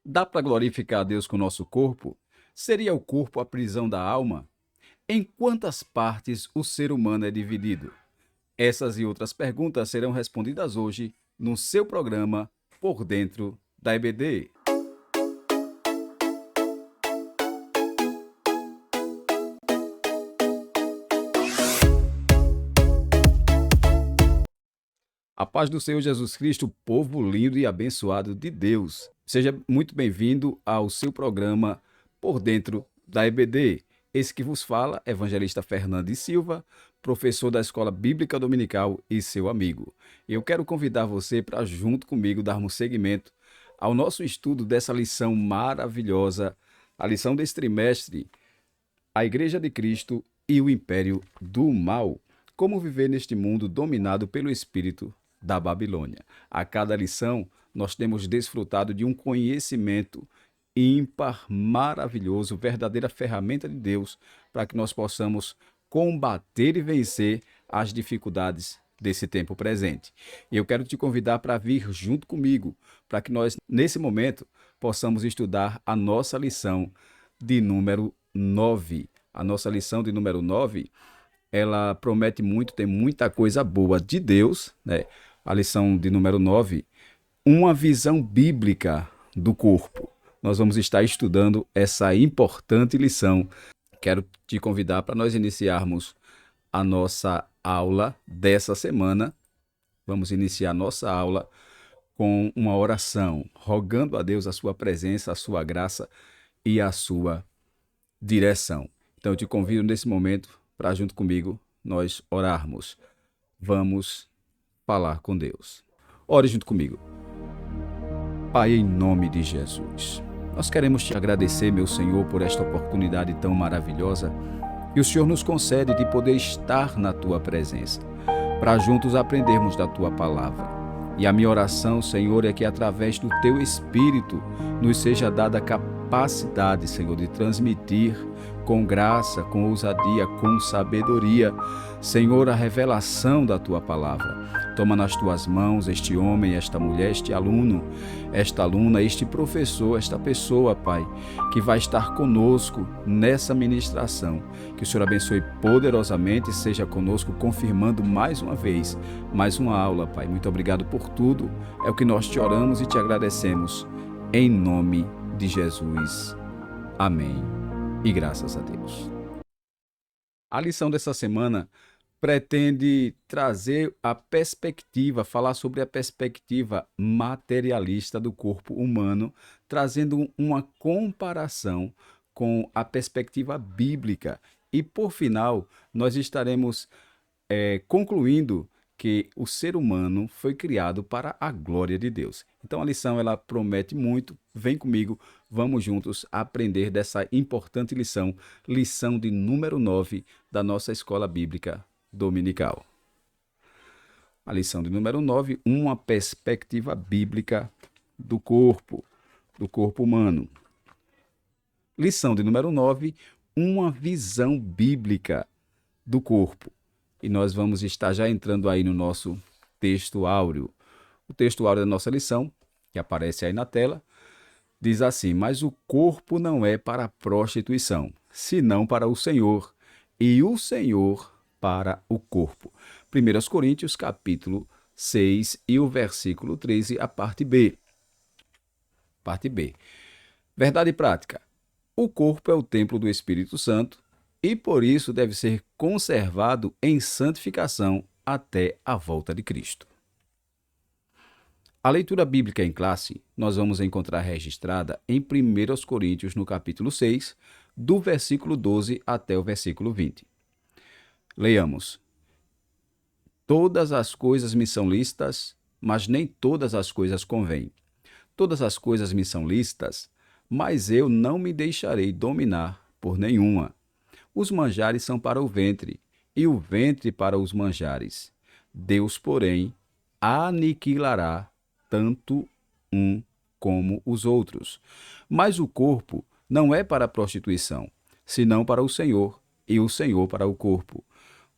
Dá para glorificar a Deus com o nosso corpo? Seria o corpo a prisão da alma? Em quantas partes o ser humano é dividido? Essas e outras perguntas serão respondidas hoje no seu programa Por Dentro da EBD. A paz do Senhor Jesus Cristo, povo lindo e abençoado de Deus. Seja muito bem-vindo ao seu programa Por Dentro da EBD. Esse que vos fala, evangelista Fernandes Silva, professor da Escola Bíblica Dominical e seu amigo. Eu quero convidar você para, junto comigo, darmos seguimento ao nosso estudo dessa lição maravilhosa, a lição desse trimestre, a Igreja de Cristo e o Império do Mal. Como viver neste mundo dominado pelo espírito da Babilônia. A cada lição, nós temos desfrutado de um conhecimento ímpar, maravilhoso, verdadeira ferramenta de Deus para que nós possamos combater e vencer as dificuldades desse tempo presente. E eu quero te convidar para vir junto comigo, para que nós, nesse momento, possamos estudar a nossa lição de número 9. A nossa lição de número 9, ela promete muito, tem muita coisa boa de Deus, né? A lição de número 9, uma visão bíblica do corpo. Nós vamos estar estudando essa importante lição. Quero te convidar para nós iniciarmos a nossa aula dessa semana. Vamos iniciar a nossa aula com uma oração, rogando a Deus a sua presença, a sua graça e a sua direção. Então eu te convido nesse momento para, junto comigo, nós orarmos. Vamos falar com Deus. Ore junto comigo. Pai, em nome de Jesus, nós queremos te agradecer, meu Senhor, por esta oportunidade tão maravilhosa que o Senhor nos concede de poder estar na tua presença, para juntos aprendermos da tua palavra. E a minha oração, Senhor, é que através do teu Espírito nos seja dada a capacidade, Senhor, de transmitir com graça, com ousadia, com sabedoria, Senhor, a revelação da tua palavra. Toma nas tuas mãos este homem, esta mulher, este aluno, esta aluna, este professor, esta pessoa, Pai, que vai estar conosco nessa ministração. Que o Senhor abençoe poderosamente e seja conosco, confirmando mais uma vez, mais uma aula, Pai. Muito obrigado por tudo. É o que nós te oramos e te agradecemos. Em nome de Jesus. Amém. E graças a Deus. A lição dessa semana pretende trazer a perspectiva, falar sobre a perspectiva materialista do corpo humano, trazendo uma comparação com a perspectiva bíblica. E, por final, nós estaremos concluindo que o ser humano foi criado para a glória de Deus. Então a lição ela promete muito. Vem comigo, vamos juntos aprender dessa importante lição, lição de número 9 da nossa Escola Bíblica Dominical. A lição de número 9, uma perspectiva bíblica do corpo humano. Lição de número 9, uma visão bíblica do corpo. E nós vamos estar já entrando aí no nosso texto áureo. O texto áureo da nossa lição, que aparece aí na tela, diz assim: mas o corpo não é para a prostituição, senão para o Senhor, e o Senhor para o corpo. 1 Coríntios, capítulo 6 e o versículo 13, a parte B. Parte B. Verdade prática. O corpo é o templo do Espírito Santo, e por isso deve ser conservado em santificação até a volta de Cristo. A leitura bíblica em classe nós vamos encontrar registrada em 1 Coríntios, no capítulo 6, do versículo 12 até o versículo 20. Leiamos. Todas as coisas me são lícitas, mas nem todas as coisas convêm. Todas as coisas me são lícitas, mas eu não me deixarei dominar por nenhuma. Os manjares são para o ventre, e o ventre para os manjares. Deus, porém, aniquilará tanto um como os outros. Mas o corpo não é para a prostituição, senão para o Senhor, e o Senhor para o corpo.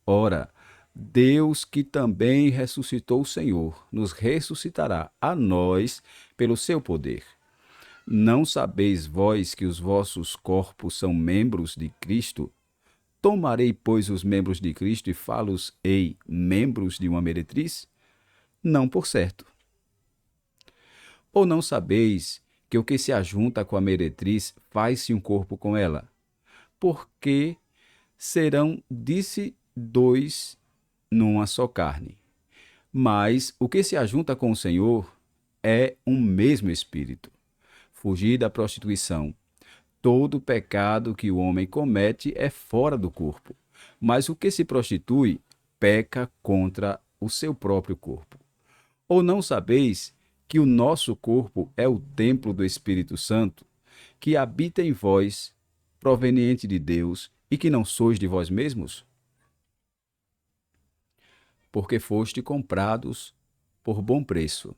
Ora, Deus, que também ressuscitou o Senhor, nos ressuscitará a nós pelo seu poder. Não sabeis vós que os vossos corpos são membros de Cristo? Tomarei, pois, os membros de Cristo e fá-los-ei membros de uma meretriz? Não por certo. Ou não sabeis que o que se ajunta com a meretriz faz-se um corpo com ela? Porque serão, disse, dois numa só carne. Mas o que se ajunta com o Senhor é um mesmo espírito. Fugir da prostituição. Todo pecado que o homem comete é fora do corpo, mas o que se prostitui peca contra o seu próprio corpo. Ou não sabeis que o nosso corpo é o templo do Espírito Santo, que habita em vós, proveniente de Deus, e que não sois de vós mesmos? Porque foste comprados por bom preço.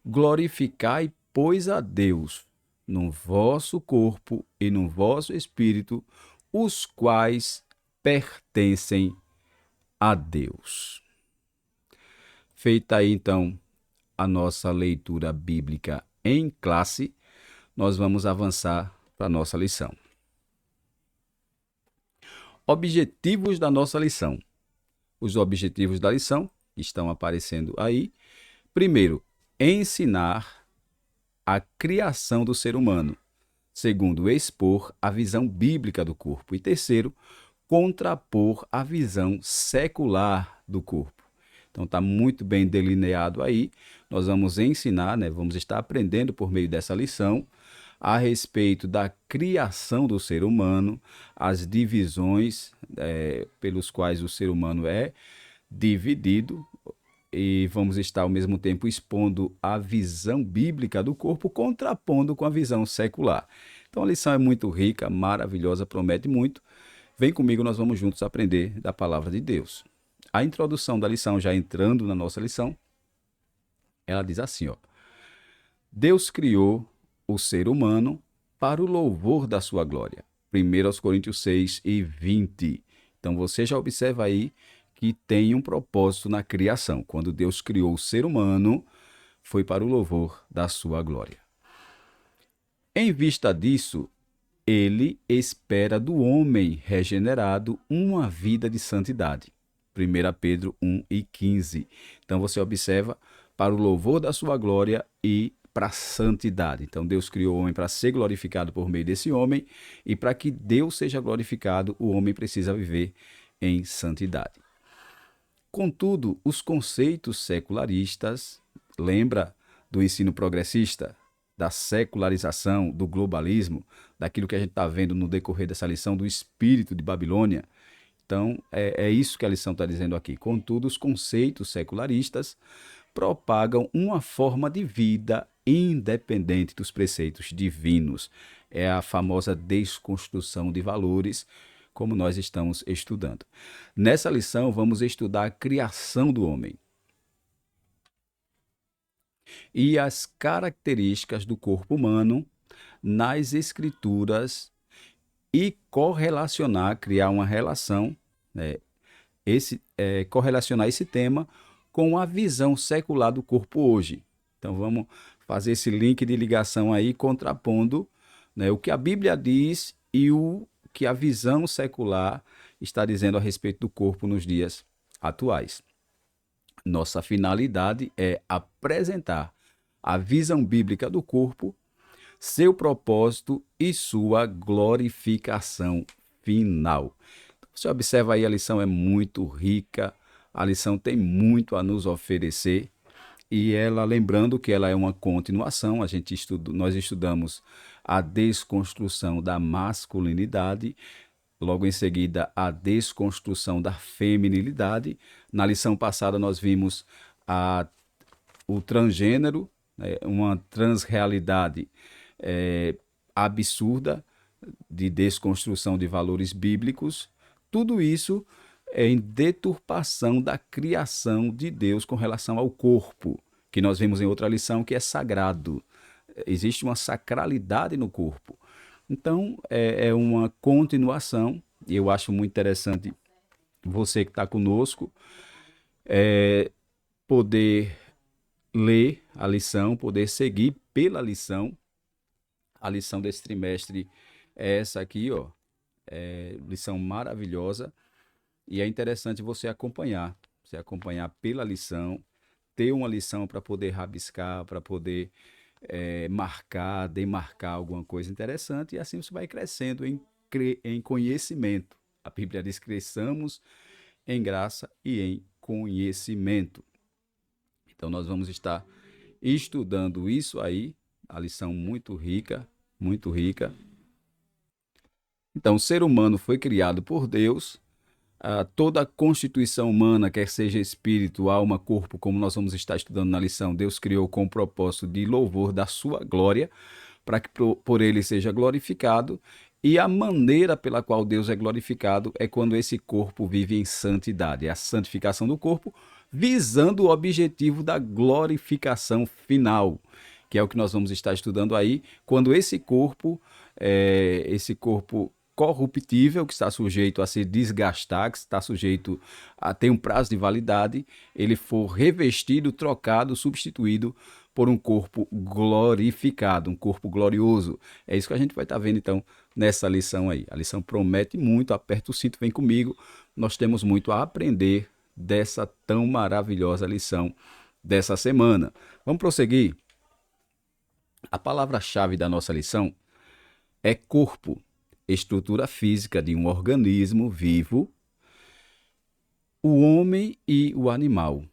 Glorificai, pois, a Deus no vosso corpo e no vosso espírito, os quais pertencem a Deus. Feita aí, então, a nossa leitura bíblica em classe, nós vamos avançar para a nossa lição. Objetivos da nossa lição. Os objetivos da lição estão aparecendo aí. Primeiro, ensinar a criação do ser humano. Segundo, expor a visão bíblica do corpo. E terceiro, contrapor a visão secular do corpo. Então está muito bem delineado aí. Nós vamos ensinar, vamos estar aprendendo por meio dessa lição a respeito da criação do ser humano, as divisões pelos quais o ser humano é dividido, e vamos estar ao mesmo tempo expondo a visão bíblica do corpo, contrapondo com a visão secular. Então a lição é muito rica, maravilhosa, promete muito. Vem comigo, nós vamos juntos aprender da palavra de Deus. A introdução da lição, já entrando na nossa lição, ela diz assim, Deus criou o ser humano para o louvor da sua glória. 1 Coríntios 6:20. Então você já observa aí que tem um propósito na criação. Quando Deus criou o ser humano, foi para o louvor da sua glória. Em vista disso, ele espera do homem regenerado uma vida de santidade. 1 Pedro 1:15. Então você observa para o louvor da sua glória e para a santidade. Então Deus criou o homem para ser glorificado por meio desse homem, e para que Deus seja glorificado, o homem precisa viver em santidade. Contudo, os conceitos secularistas, lembra do ensino progressista, da secularização, do globalismo, daquilo que a gente está vendo no decorrer dessa lição, do espírito de Babilônia. Então, é isso que a lição está dizendo aqui. Contudo, os conceitos secularistas propagam uma forma de vida independente dos preceitos divinos. É a famosa desconstrução de valores, como nós estamos estudando. Nessa lição, vamos estudar a criação do homem e as características do corpo humano nas escrituras e correlacionar, criar uma relação, correlacionar esse tema com a visão secular do corpo hoje. Então vamos fazer esse link de ligação aí, contrapondo o que a Bíblia diz e o que a visão secular está dizendo a respeito do corpo nos dias atuais. Nossa finalidade é apresentar a visão bíblica do corpo, seu propósito e sua glorificação final. Você observa aí, a lição é muito rica, a lição tem muito a nos oferecer, e ela, lembrando que ela é uma continuação, nós estudamos a desconstrução da masculinidade, logo em seguida a desconstrução da feminilidade. Na lição passada nós vimos o transgênero, uma transrealidade absurda de desconstrução de valores bíblicos. Tudo isso em deturpação da criação de Deus com relação ao corpo, que nós vimos em outra lição, que é sagrado. Existe uma sacralidade no corpo. Então, é uma continuação, e eu acho muito interessante você que está conosco poder ler a lição, poder seguir pela lição, A lição desse trimestre é essa aqui, ó. Lição maravilhosa. E é interessante você acompanhar pela lição, ter uma lição para poder rabiscar, para poder marcar, demarcar alguma coisa interessante, e assim você vai crescendo em conhecimento. A Bíblia diz: cresçamos em graça e em conhecimento. Então, nós vamos estar estudando isso aí, a lição muito rica, muito rica. Então, o ser humano foi criado por Deus. Toda a constituição humana, quer seja espírito, alma, corpo, como nós vamos estar estudando na lição, Deus criou com o propósito de louvor da sua glória, para que por ele seja glorificado. E a maneira pela qual Deus é glorificado é quando esse corpo vive em santidade. É a santificação do corpo, visando o objetivo da glorificação final, que é o que nós vamos estar estudando aí, quando esse corpo corruptível, que está sujeito a se desgastar, que está sujeito a ter um prazo de validade, ele for revestido, trocado, substituído por um corpo glorificado, um corpo glorioso. É isso que a gente vai estar vendo então nessa lição aí. A lição promete muito, aperta o cinto, vem comigo. Nós temos muito a aprender dessa tão maravilhosa lição dessa semana. Vamos prosseguir? A palavra-chave da nossa lição é corpo, estrutura física de um organismo vivo, o homem e o animal,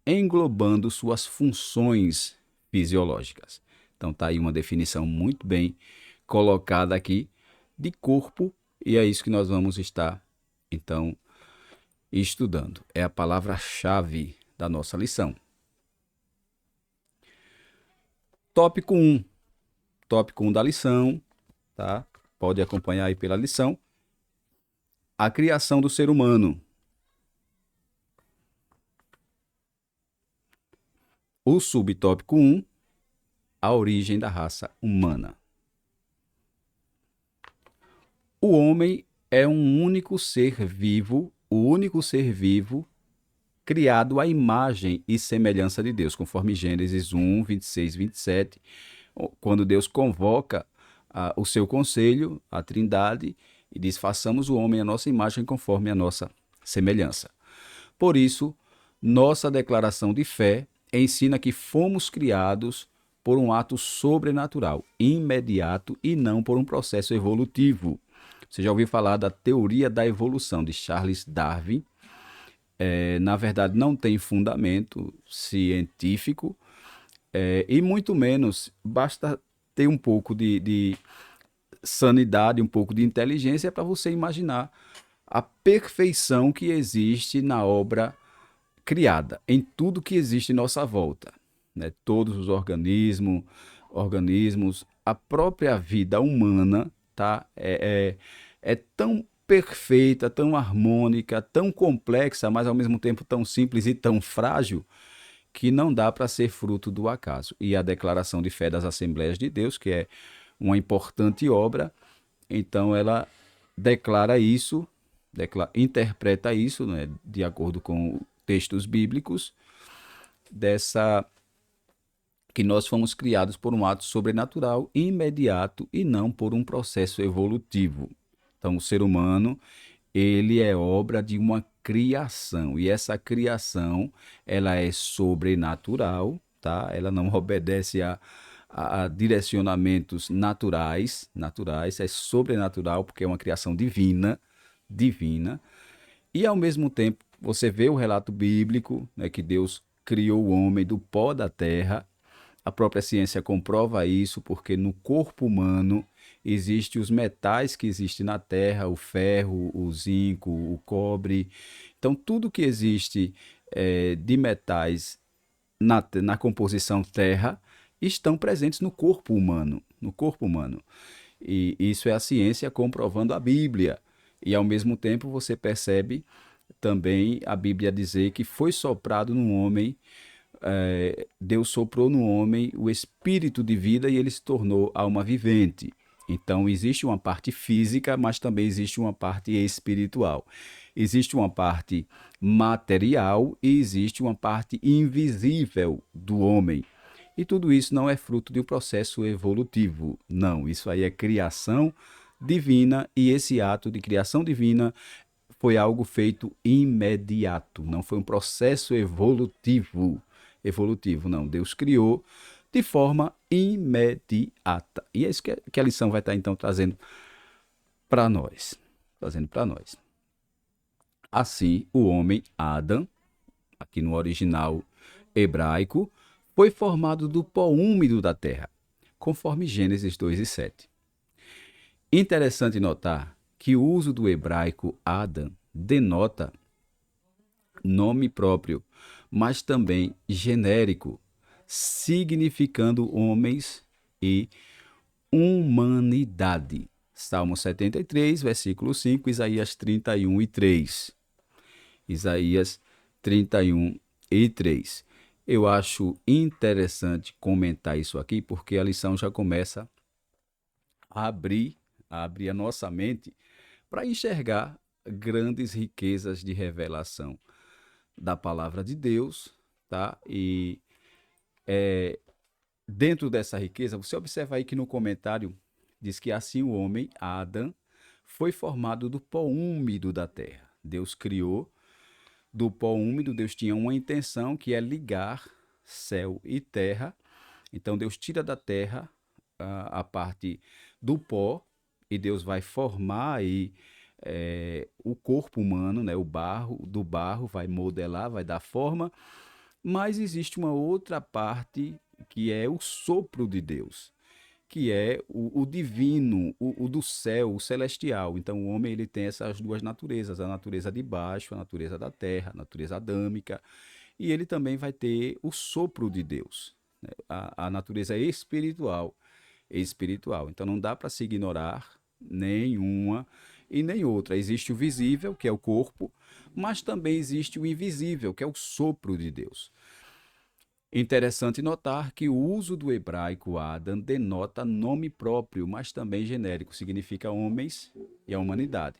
englobando suas funções fisiológicas. Então está aí uma definição muito bem colocada aqui de corpo, e é isso que nós vamos estar então estudando. É a palavra-chave da nossa lição. Tópico 1. Tópico 1 da lição, tá? Pode acompanhar aí pela lição. A criação do ser humano. O subtópico 1, a origem da raça humana. O homem é um único ser vivo, o único ser vivo criado à imagem e semelhança de Deus, conforme Gênesis 1, 26, 27, quando Deus convoca o seu conselho, a Trindade, e diz: façamos o homem à nossa imagem conforme a nossa semelhança. Por isso, nossa declaração de fé ensina que fomos criados por um ato sobrenatural, imediato, e não por um processo evolutivo. Você já ouviu falar da teoria da evolução de Charles Darwin? Na verdade, não tem fundamento científico, e muito menos, basta ter um pouco de sanidade, um pouco de inteligência para você imaginar a perfeição que existe na obra criada, em tudo que existe em nossa volta, né? Todos os organismos, a própria vida humana, tá? É tão perfeita, tão harmônica, tão complexa, mas ao mesmo tempo tão simples e tão frágil, que não dá para ser fruto do acaso. E a declaração de fé das Assembleias de Deus, que é uma importante obra, então ela declara isso, interpreta isso, né, de acordo com textos bíblicos, que nós fomos criados por um ato sobrenatural, imediato, e não por um processo evolutivo. Então, o ser humano, ele é obra de uma criação, e essa criação, ela é sobrenatural, tá? Ela não obedece a direcionamentos naturais, é sobrenatural, porque é uma criação divina, e ao mesmo tempo, você vê o relato bíblico, né, que Deus criou o homem do pó da terra. A própria ciência comprova isso, porque no corpo humano existem os metais que existem na terra, o ferro, o zinco, o cobre. Então, tudo que existe de metais na composição terra estão presentes no corpo humano, E isso é a ciência comprovando a Bíblia. E, ao mesmo tempo, você percebe também a Bíblia dizer que foi soprado no homem, Deus soprou no homem o espírito de vida e ele se tornou alma vivente. Então, existe uma parte física, mas também existe uma parte espiritual. Existe uma parte material e existe uma parte invisível do homem. E tudo isso não é fruto de um processo evolutivo. Não, isso aí é criação divina e esse ato de criação divina foi algo feito imediato, não foi um processo evolutivo. Evolutivo, não. Deus criou de forma imediata. E é isso que a lição vai estar então trazendo para nós. Trazendo para nós. Assim, o homem Adão, aqui no original hebraico, foi formado do pó úmido da terra, conforme Gênesis 2:7. Interessante notar que o uso do hebraico Adam denota nome próprio, mas também genérico, significando homens e humanidade. Salmo 73, versículo 5, Isaías 31:3. Isaías 31:3. Eu acho interessante comentar isso aqui, porque a lição já começa a abrir a nossa mente para enxergar grandes riquezas de revelação da palavra de Deus, tá? E dentro dessa riqueza, você observa aí que no comentário diz que assim o homem, Adão, foi formado do pó úmido da terra. Deus criou do pó úmido, Deus tinha uma intenção que é ligar céu e terra. Então Deus tira da terra a parte do pó e Deus vai formar aí o corpo humano, né, o barro, do barro, vai modelar, vai dar forma, mas existe uma outra parte que é o sopro de Deus, que é o divino, o do céu, o celestial. Então o homem ele tem essas duas naturezas, a natureza de baixo, a natureza da terra, a natureza adâmica, e ele também vai ter o sopro de Deus, né? A natureza espiritual. Então não dá para se ignorar nenhuma e nem outra. Existe o visível, que é o corpo, mas também existe o invisível, que é o sopro de Deus. Interessante notar que o uso do hebraico Adam denota nome próprio, mas também genérico, significa homens e a humanidade.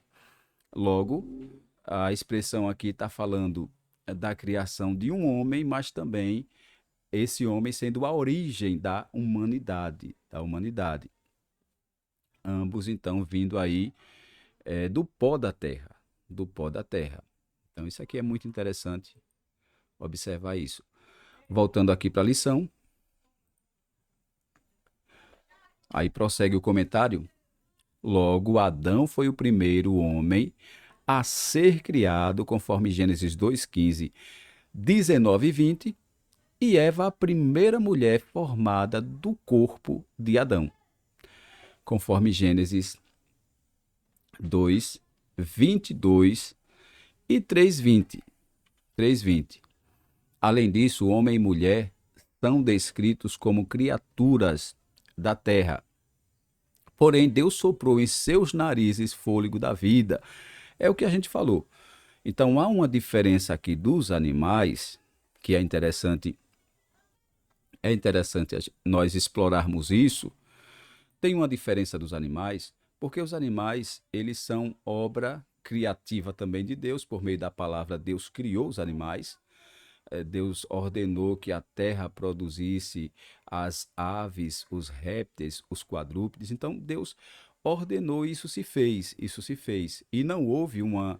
Logo, a expressão aqui está falando da criação de um homem, mas também esse homem sendo a origem da humanidade. Ambos, então, vindo aí do pó da terra, do pó da terra. Então, isso aqui é muito interessante observar isso. Voltando aqui para a lição, aí prossegue o comentário. Logo, Adão foi o primeiro homem a ser criado, conforme Gênesis 2:15, 19 e 20, e Eva a primeira mulher formada do corpo de Adão, conforme Gênesis 2, 22 e 3:20. 3:20. Além disso, homem e mulher são descritos como criaturas da terra. Porém, Deus soprou em seus narizes fôlego da vida. É o que a gente falou. Então, há uma diferença aqui dos animais, que é interessante nós explorarmos isso. Tem uma diferença dos animais, porque os animais, eles são obra criativa também de Deus, por meio da palavra Deus criou os animais. Deus ordenou que a terra produzisse as aves, os répteis, os quadrúpedes. Então Deus ordenou, isso se fez. E não houve um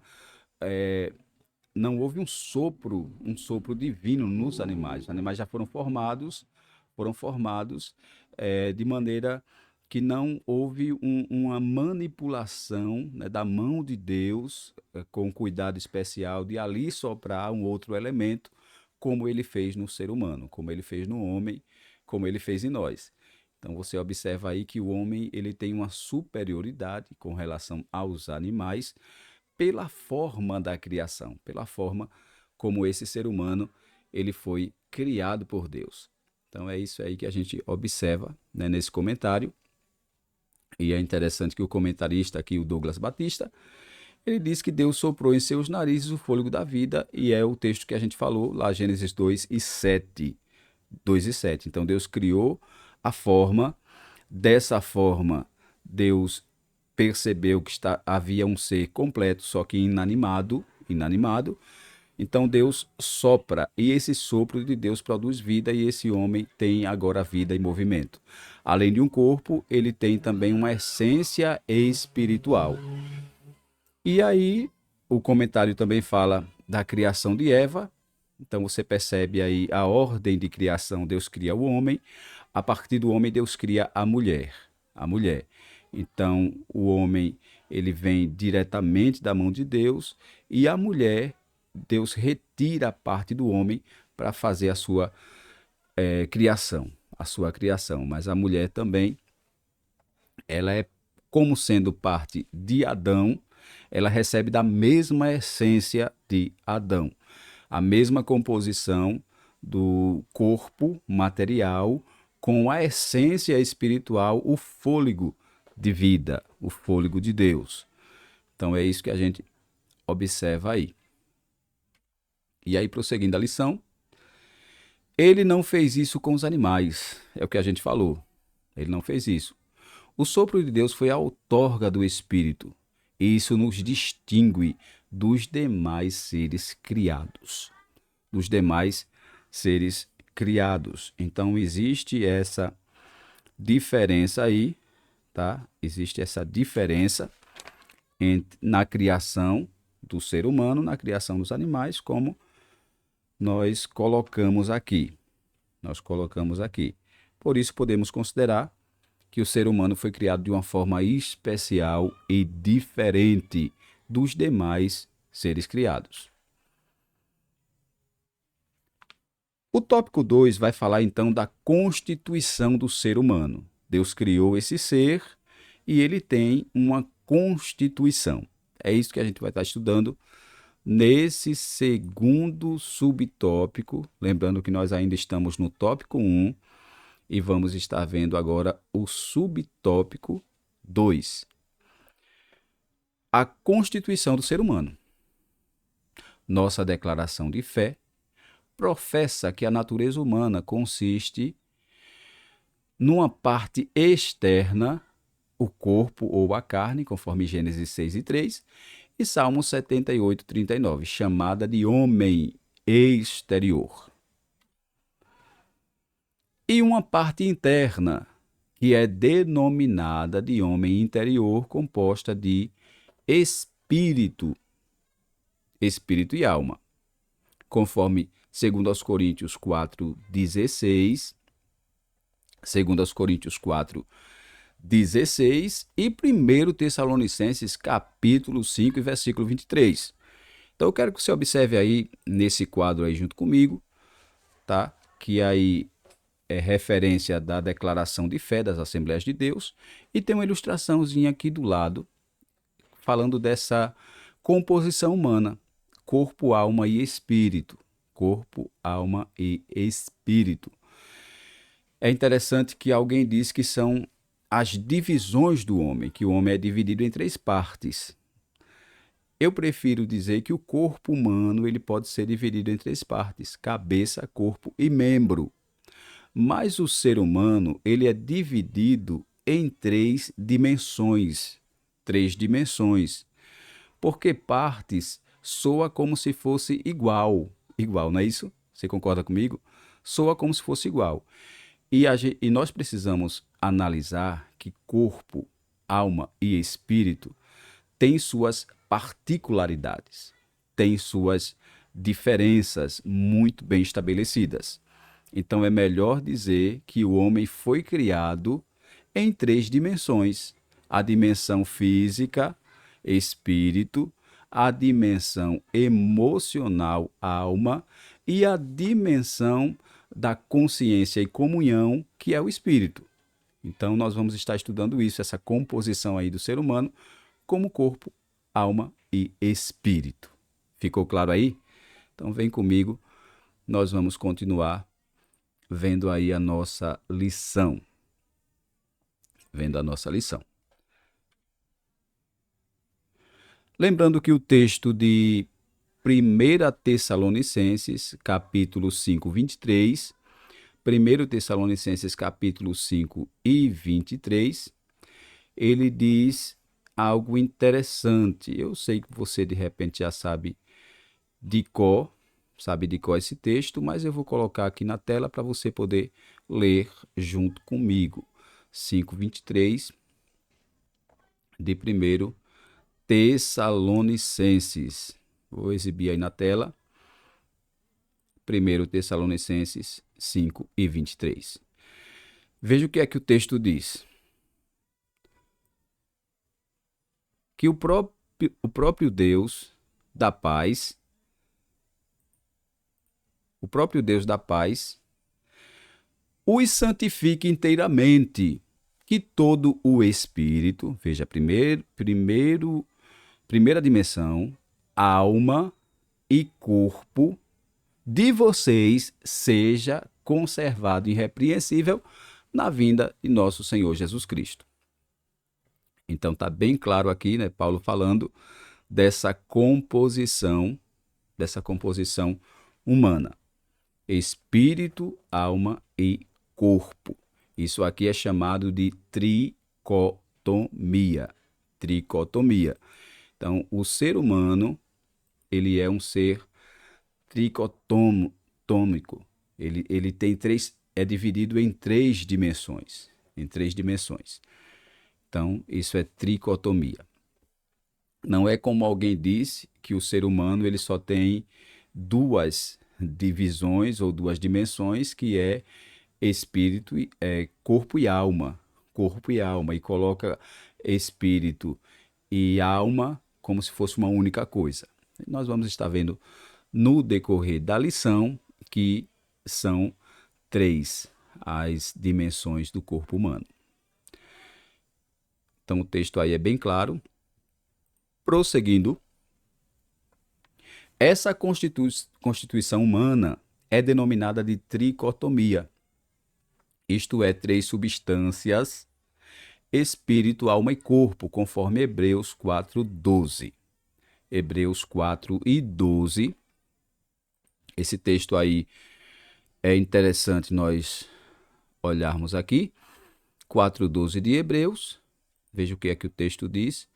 sopro divino nos animais. Os animais já foram formados de maneira que não houve uma manipulação, né, da mão de Deus, com cuidado especial de ali soprar um outro elemento, como ele fez no ser humano, como ele fez no homem, como ele fez em nós. Então você observa aí que o homem ele tem uma superioridade com relação aos animais pela forma da criação, pela forma como esse ser humano ele foi criado por Deus. Então é isso aí que a gente observa, né, nesse comentário. E é interessante que o comentarista aqui, o Douglas Batista, ele diz que Deus soprou em seus narizes o fôlego da vida, e é o texto que a gente falou lá, Gênesis 2:7. 2:7. Então Deus criou a forma, dessa forma Deus percebeu que havia um ser completo, só que inanimado, Então Deus sopra e esse sopro de Deus produz vida e esse homem tem agora vida e movimento. Além de um corpo, ele tem também uma essência espiritual. E aí o comentário também fala da criação de Eva. Então você percebe aí a ordem de criação. Deus cria o homem, a partir do homem Deus cria a mulher. A mulher. Então o homem ele vem diretamente da mão de Deus e a mulher Deus retira a parte do homem para fazer a sua criação. Mas a mulher também, ela é como sendo parte de Adão, ela recebe da mesma essência de Adão, a mesma composição do corpo material com a essência espiritual, o fôlego de vida, o fôlego de Deus. Então é isso que a gente observa aí. E aí, prosseguindo a lição, ele não fez isso com os animais, é o que a gente falou. Ele não fez isso. O sopro de Deus foi a outorga do Espírito, e isso nos distingue dos demais seres criados. Dos demais seres criados. Então, existe essa diferença aí, tá? Existe essa diferença na criação do ser humano, na criação dos animais, como nós colocamos aqui. Por isso, podemos considerar que o ser humano foi criado de uma forma especial e diferente dos demais seres criados. O tópico 2 vai falar então da constituição do ser humano. Deus criou esse ser e ele tem uma constituição. É isso que a gente vai estar estudando nesse segundo subtópico. Lembrando que nós ainda estamos no tópico 1 e vamos estar vendo agora o subtópico 2. A constituição do ser humano. Nossa declaração de fé professa que a natureza humana consiste numa parte externa, o corpo ou a carne, conforme Gênesis 6 e 3, e Salmo 78, 39, chamada de homem exterior. E uma parte interna, que é denominada de homem interior, composta de espírito e alma, conforme 2 Coríntios 4:16, 2 Coríntios 4:16 e 1 Tessalonicenses capítulo 5 e versículo 23. Então eu quero que você observe aí nesse quadro aí junto comigo, tá? Que aí é referência da declaração de fé das Assembleias de Deus e tem uma ilustraçãozinha aqui do lado falando dessa composição humana, corpo, alma e espírito. Corpo, alma e espírito. É interessante que alguém diz que são as divisões do homem, que o homem é dividido em 3 partes. Eu prefiro dizer que o corpo humano ele pode ser dividido em 3 partes, cabeça, corpo e membro. Mas o ser humano ele é dividido em 3 dimensões. 3 dimensões. Porque partes soa como se fosse igual, não é isso? Você concorda comigo? Soa como se fosse igual. E nós precisamos analisar que corpo, alma e espírito têm suas particularidades, têm suas diferenças muito bem estabelecidas. Então é melhor dizer que o homem foi criado em 3 dimensões: a dimensão física, espírito, a dimensão emocional, alma, e a dimensão da consciência e comunhão, que é o espírito. Então nós vamos estar estudando isso, essa composição aí do ser humano, como corpo, alma e espírito. Ficou claro aí? Então vem comigo, nós vamos continuar vendo aí a nossa lição. Lembrando que o texto de 1 Tessalonicenses, capítulo 5, 23, 1 Tessalonicenses, capítulo 5 e 23, ele diz algo interessante. Eu sei que você, de repente, já sabe de cor, sabe de qual é esse texto, mas eu vou colocar aqui na tela para você poder ler junto comigo. 5:23 de 1 Tessalonicenses. Vou exibir aí na tela. 1 Tessalonicenses 5:23. Veja o que é que o texto diz. Que o próprio Deus da paz, os santifique inteiramente, que todo o espírito, veja, primeira dimensão, alma e corpo de vocês seja conservado irrepreensível na vinda de nosso Senhor Jesus Cristo. Então está bem claro aqui, né, Paulo falando dessa composição humana: espírito, alma e corpo. Isso aqui é chamado de tricotomia. Então, o ser humano, ele é um ser tricotômico. Ele tem é dividido em três dimensões. Então, isso é tricotomia. Não é como alguém disse que o ser humano ele só tem duas divisões ou duas dimensões, que é espírito, corpo e alma. E coloca espírito e alma como se fosse uma única coisa. Nós vamos estar vendo no decorrer da lição que são três as dimensões do corpo humano. Então o texto aí é bem claro. Prosseguindo, essa constituição humana é denominada de tricotomia, isto é, três substâncias, espírito, alma e corpo, conforme Hebreus 4:12. Hebreus 4:12. Esse texto aí é interessante nós olharmos aqui. 4:12 de Hebreus. Veja o que é que o texto diz.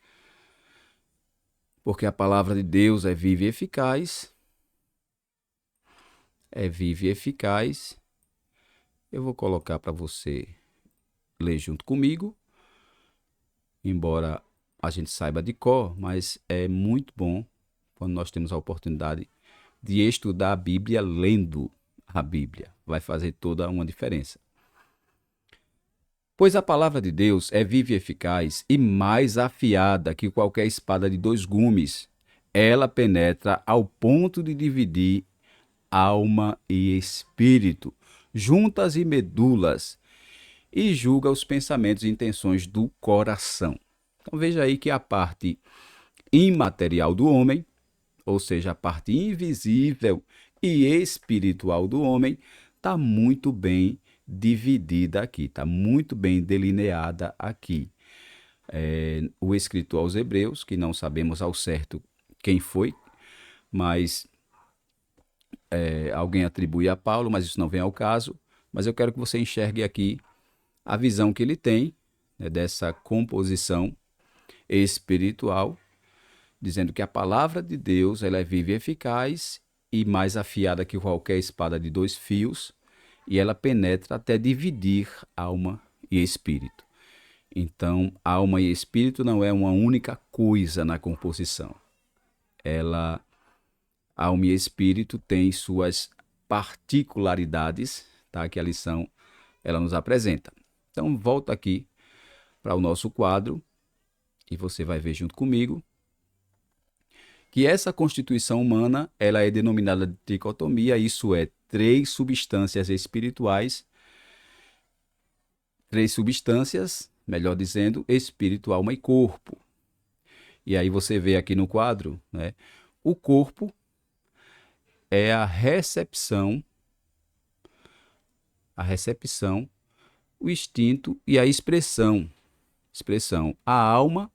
Porque a palavra de Deus é viva e eficaz. Eu vou colocar para você ler junto comigo. Embora a gente saiba de cor, mas é muito bom quando nós temos a oportunidade de estudar a Bíblia lendo a Bíblia. Vai fazer toda uma diferença. Pois a palavra de Deus é viva e eficaz e mais afiada que qualquer espada de dois gumes. Ela penetra ao ponto de dividir alma e espírito, juntas e medulas, e julga os pensamentos e intenções do coração. Então veja aí que a parte imaterial do homem, ou seja, a parte invisível e espiritual do homem, está muito bem dividida aqui, está muito bem delineada aqui. O escritor aos Hebreus, que não sabemos ao certo quem foi, mas alguém atribui a Paulo, mas isso não vem ao caso. Mas eu quero que você enxergue aqui a visão que ele tem, né, dessa composição espiritual, dizendo que a palavra de Deus ela é viva e eficaz e mais afiada que qualquer espada de dois fios, e ela penetra até dividir alma e espírito. Então, alma e espírito não é uma única coisa na composição. Alma e espírito têm suas particularidades, tá? Que a lição ela nos apresenta. Então, volta aqui para o nosso quadro e você vai ver junto comigo que essa constituição humana ela é denominada de dicotomia, isso é, três substâncias espirituais, melhor dizendo, espírito, alma e corpo. E aí você vê aqui no quadro, né, o corpo é a recepção, o instinto e a expressão. A alma,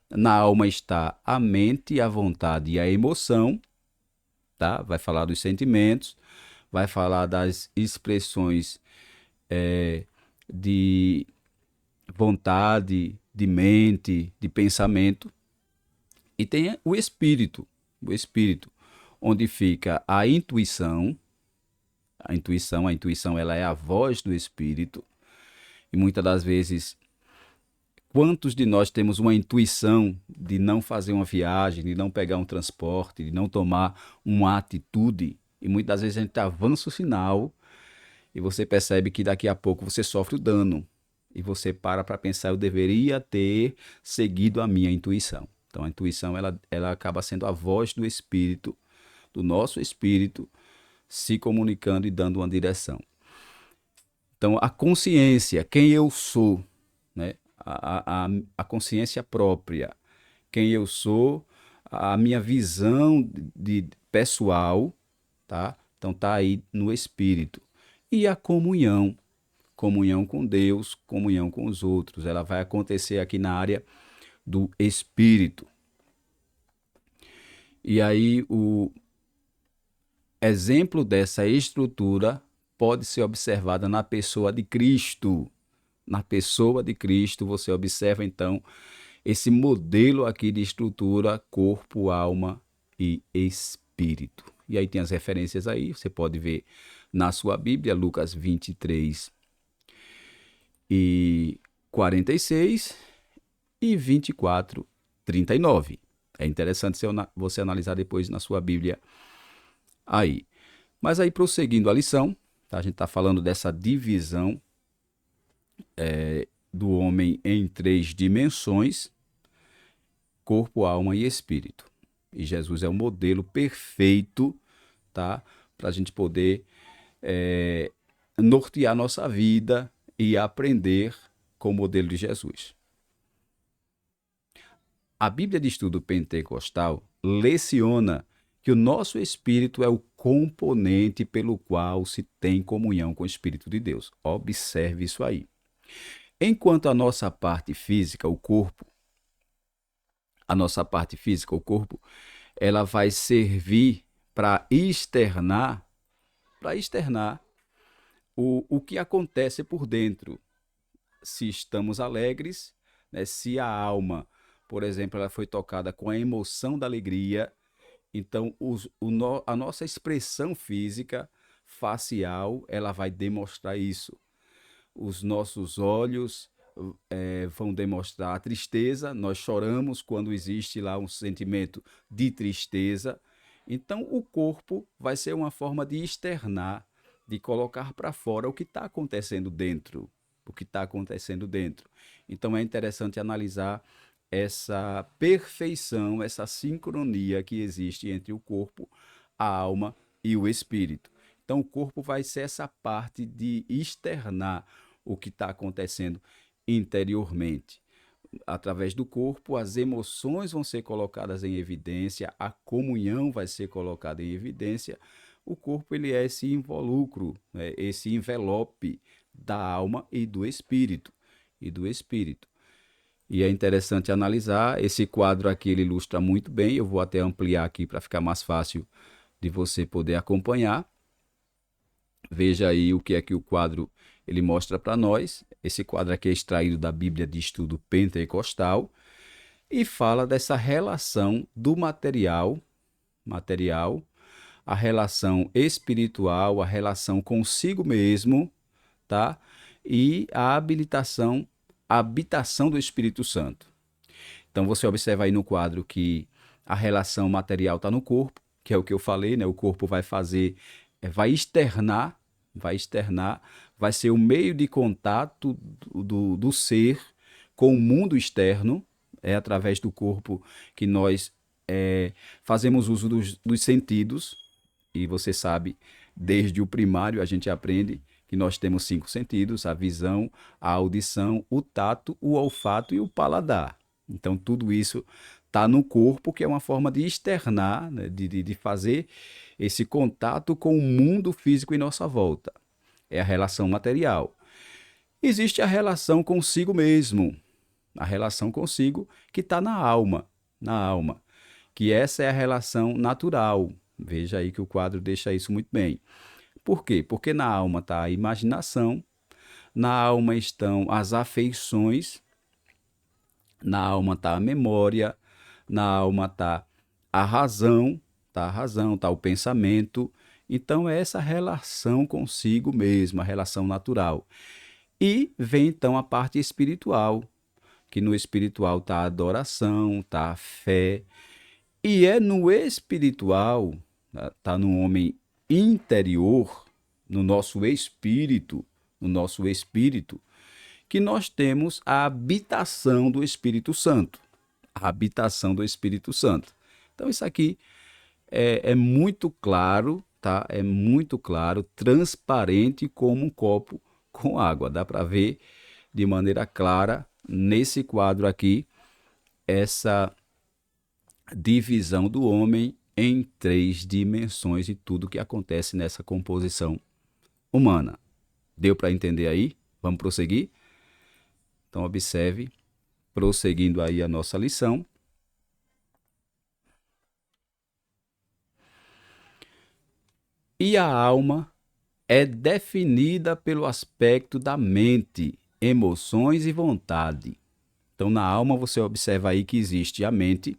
na alma está a mente, a vontade e a emoção, tá? Vai falar dos sentimentos, vai falar das expressões de vontade, de mente, de pensamento. E tem o espírito, onde fica a intuição. A intuição ela é a voz do Espírito. E muitas das vezes, quantos de nós temos uma intuição de não fazer uma viagem, de não pegar um transporte, de não tomar uma atitude? E muitas vezes a gente avança o sinal e você percebe que daqui a pouco você sofre o dano. E você para pensar, eu deveria ter seguido a minha intuição. Então a intuição ela acaba sendo a voz do Espírito, do nosso Espírito, se comunicando e dando uma direção. Então, a consciência, quem eu sou, né? A consciência própria, quem eu sou, a minha visão de pessoal, tá? Então, tá aí no Espírito. E a comunhão, comunhão com Deus, comunhão com os outros, ela vai acontecer aqui na área do Espírito. E aí, o exemplo dessa estrutura pode ser observada na pessoa de Cristo. Na pessoa de Cristo, você observa então esse modelo aqui de estrutura, corpo, alma e espírito. E aí tem as referências aí, você pode ver na sua Bíblia, Lucas 23 e 46 e 24, 39. É interessante você analisar depois na sua Bíblia aí. Mas aí, prosseguindo a lição, tá? A gente está falando dessa divisão do homem em 3 dimensões, corpo, alma e espírito. E Jesus é o modelo perfeito, tá? Para a gente poder nortear nossa vida e aprender com o modelo de Jesus. A Bíblia de Estudo Pentecostal leciona que o nosso espírito é o componente pelo qual se tem comunhão com o Espírito de Deus. Observe isso aí. Enquanto a nossa parte física, o corpo, ela vai servir para externar o que acontece por dentro. Se estamos alegres, né? Se a alma, por exemplo, ela foi tocada com a emoção da alegria, então a nossa expressão física, facial, ela vai demonstrar isso. Os nossos olhos vão demonstrar a tristeza, nós choramos quando existe lá um sentimento de tristeza. Então o corpo vai ser uma forma de externar, de colocar para fora o que está acontecendo dentro. Então é interessante analisar essa perfeição, essa sincronia que existe entre o corpo, a alma e o espírito. Então o corpo vai ser essa parte de externar o que está acontecendo interiormente. Através do corpo, as emoções vão ser colocadas em evidência, a comunhão vai ser colocada em evidência. O corpo ele é esse involucro, né? Esse envelope da alma e do espírito. E é interessante analisar, esse quadro aqui ele ilustra muito bem, eu vou até ampliar aqui para ficar mais fácil de você poder acompanhar. Veja aí o que é que o quadro ele mostra para nós. Esse quadro aqui é extraído da Bíblia de Estudo Pentecostal e fala dessa relação do material, a relação espiritual, a relação consigo mesmo, tá? E a habitação do Espírito Santo. Então você observa aí no quadro que a relação material está no corpo, que é o que eu falei, né? O corpo vai externar, vai ser o meio de contato do ser com o mundo externo. É através do corpo que nós fazemos uso dos sentidos. E você sabe, desde o primário a gente aprende que nós temos 5 sentidos: a visão, a audição, o tato, o olfato e o paladar. Então tudo isso está no corpo, que é uma forma de externar, né? de fazer esse contato com o mundo físico em nossa volta. É a relação material. Existe a relação consigo mesmo, a relação consigo que está na alma, que essa é a relação natural. Veja aí que o quadro deixa isso muito bem. Por quê? Porque na alma está a imaginação, na alma estão as afeições, na alma está a memória, na alma está a razão, tá a razão, tá o pensamento. Então, é essa relação consigo mesmo, a relação natural. E vem então a parte espiritual, que no espiritual está a adoração, está a fé. E é no espiritual, está no homem interior, no nosso espírito, que nós temos a habitação do Espírito Santo. A habitação do Espírito Santo. Então, isso aqui é muito claro, tá? É muito claro, transparente como um copo com água. Dá para ver de maneira clara nesse quadro aqui essa divisão do homem em três dimensões e tudo que acontece nessa composição humana. Deu para entender aí? Vamos prosseguir? Então, observe, prosseguindo aí a nossa lição. E a alma é definida pelo aspecto da mente, emoções e vontade. Então, na alma, você observa aí que existe a mente,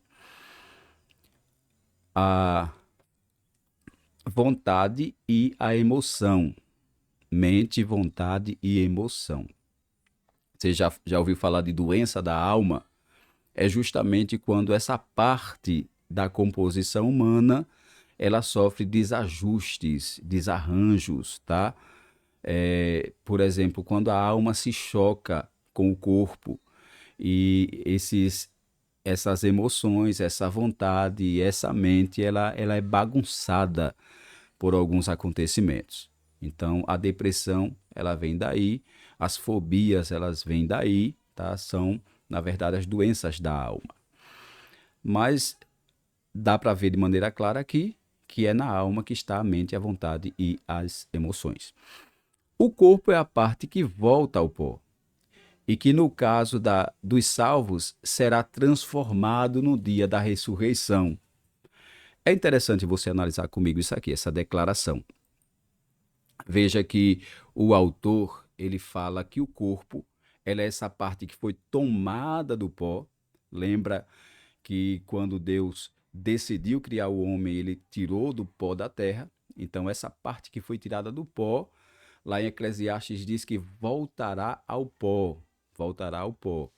a vontade e a emoção. Mente, vontade e emoção. Você já ouviu falar de doença da alma? É justamente quando essa parte da composição humana ela sofre desajustes, desarranjos, tá? Por exemplo, quando a alma se choca com o corpo e essas emoções, essa vontade, essa mente, ela é bagunçada por alguns acontecimentos. Então, a depressão, ela vem daí, as fobias, elas vêm daí, tá? São, na verdade, as doenças da alma. Mas dá para ver de maneira clara aqui que é na alma que está a mente, a vontade e as emoções. O corpo é a parte que volta ao pó e que, no caso dos salvos, será transformado no dia da ressurreição. É interessante você analisar comigo isso aqui, essa declaração. Veja que o autor, ele fala que o corpo, ela é essa parte que foi tomada do pó. Lembra que quando Deus decidiu criar o homem, ele tirou do pó da terra. Então, essa parte que foi tirada do pó, lá em Eclesiastes diz que voltará ao pó. Voltará ao pó.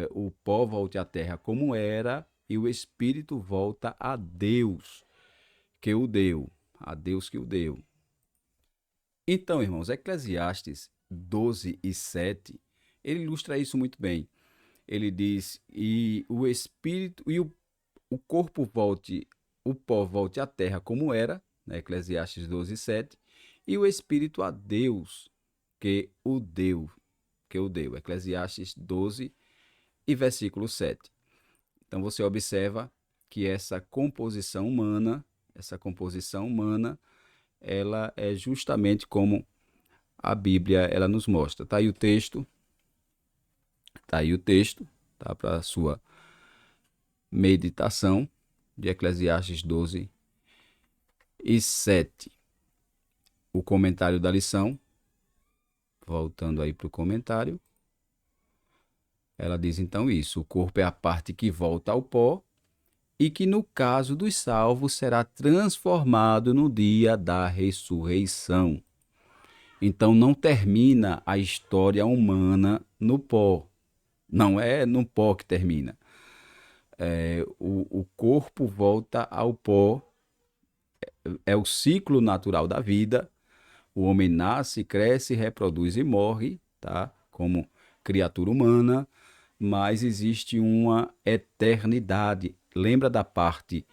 O pó volte à terra como era e o espírito volta a Deus que o deu. A Deus que o deu. Então, irmãos, Eclesiastes 12 e 7, ele ilustra isso muito bem. Ele diz, e o espírito e o corpo volte, o pó volte à terra como era, né? Eclesiastes 12, 7, e o espírito a Deus que o deu, Eclesiastes 12 e versículo 7. Então você observa que essa composição humana, ela é justamente como a Bíblia ela nos mostra. Tá aí o texto, tá para a sua meditação de Eclesiastes 12 e 7. O comentário da lição, voltando aí para o comentário, ela diz então isso: o corpo é a parte que volta ao pó e que no caso dos salvos será transformado no dia da ressurreição. Então não termina a história humana no pó. Não é no pó que termina. O corpo volta ao pó, é o ciclo natural da vida. O homem nasce, cresce, reproduz e morre, tá? Como criatura humana, mas existe uma eternidade. Lembra da parte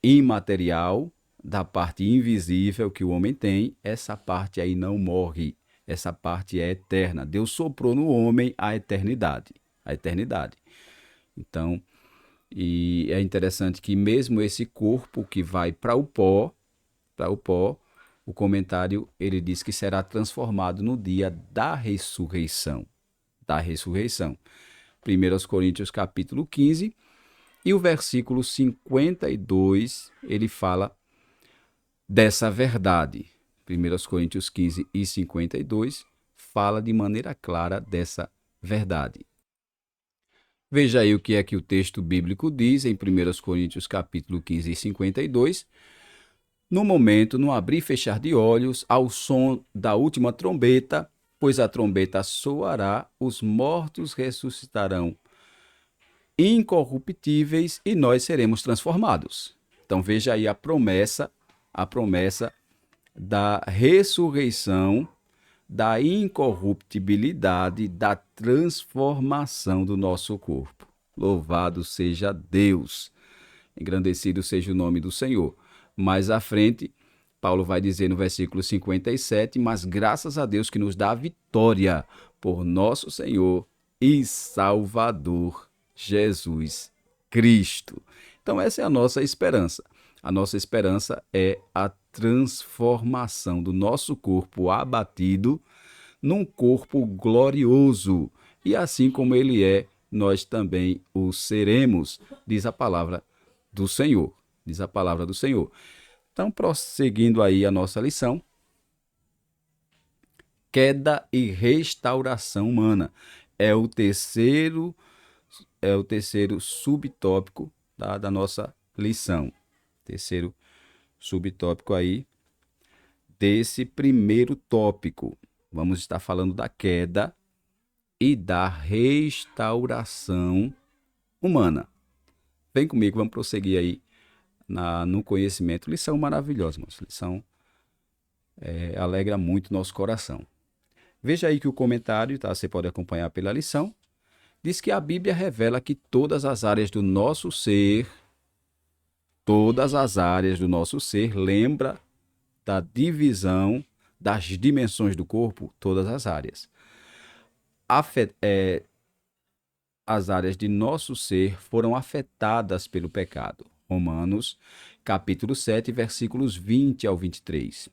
imaterial, da parte invisível que o homem tem? Essa parte aí não morre, essa parte é eterna. Deus soprou no homem a eternidade, a eternidade. Então, e é interessante que mesmo esse corpo que vai para o pó, o comentário ele diz que será transformado no dia da ressurreição. Da ressurreição. 1 Coríntios capítulo 15 e o versículo 52, ele fala dessa verdade. 1 Coríntios 15 e 52 fala de maneira clara dessa verdade. Veja aí o que é que o texto bíblico diz em 1 Coríntios capítulo 15 e 52. No momento, no abrir e fechar de olhos, ao som da última trombeta, pois a trombeta soará, os mortos ressuscitarão incorruptíveis e nós seremos transformados. Então veja aí a promessa da ressurreição, da incorruptibilidade, da transformação do nosso corpo. Louvado seja Deus, engrandecido seja o nome do Senhor. Mais à frente, Paulo vai dizer no versículo 57, mas graças a Deus que nos dá a vitória por nosso Senhor e Salvador Jesus Cristo. Então essa é a nossa esperança. A nossa esperança é a transformação do nosso corpo abatido num corpo glorioso. E assim como ele é, nós também o seremos, diz a palavra do Senhor. Diz a palavra do Senhor. Então, prosseguindo aí a nossa lição, queda e restauração humana é o terceiro subtópico da nossa lição. Terceiro subtópico aí desse primeiro tópico. Vamos estar falando da queda e da restauração humana. Vem comigo, vamos prosseguir aí no conhecimento. Lição maravilhosa, mas lição alegra muito nosso coração. Veja aí que o comentário, tá? Você pode acompanhar pela lição, diz que a Bíblia revela que todas as áreas do nosso ser, lembra da divisão das dimensões do corpo, todas as áreas. As áreas de nosso ser foram afetadas pelo pecado. Romanos, capítulo 7, versículos 20 ao 23.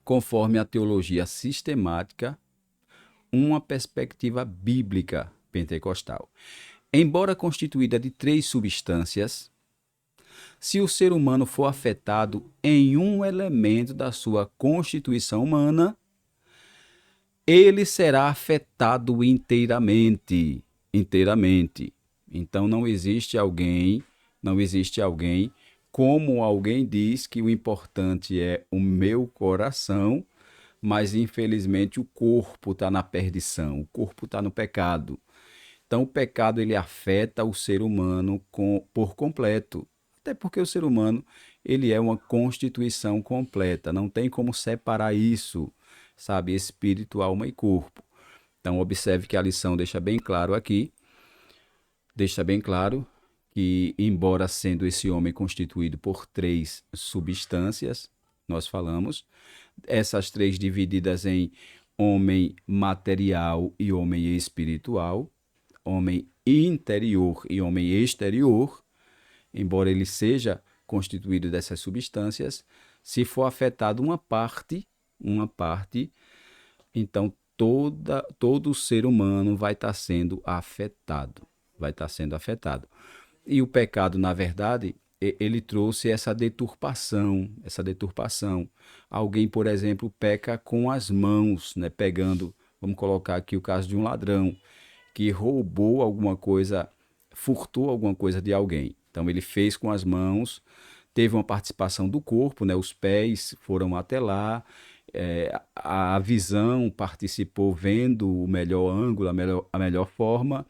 Conforme a teologia sistemática, uma perspectiva bíblica pentecostal. Embora constituída de 3 substâncias, se o ser humano for afetado em um elemento da sua constituição humana, ele será afetado inteiramente. Então não existe alguém, como alguém diz que o importante é o meu coração, mas infelizmente o corpo está na perdição, o corpo está no pecado. Então o pecado ele afeta o ser humano por completo. Até porque o ser humano ele é uma constituição completa, não tem como separar isso, sabe, espírito, alma e corpo. Então observe que a lição deixa bem claro que embora sendo esse homem constituído por 3 substâncias, nós falamos, essas 3 divididas em homem material e homem espiritual, homem interior e homem exterior, embora ele seja constituído dessas substâncias, se for afetado uma parte, então todo ser humano vai estar sendo afetado, E o pecado, na verdade, ele trouxe essa deturpação. Alguém, por exemplo, peca com as mãos, né? Pegando, vamos colocar aqui o caso de um ladrão que roubou alguma coisa, furtou alguma coisa de alguém. Então ele fez com as mãos, teve uma participação do corpo, né? Os pés foram até lá, a visão participou vendo o melhor ângulo, a melhor forma,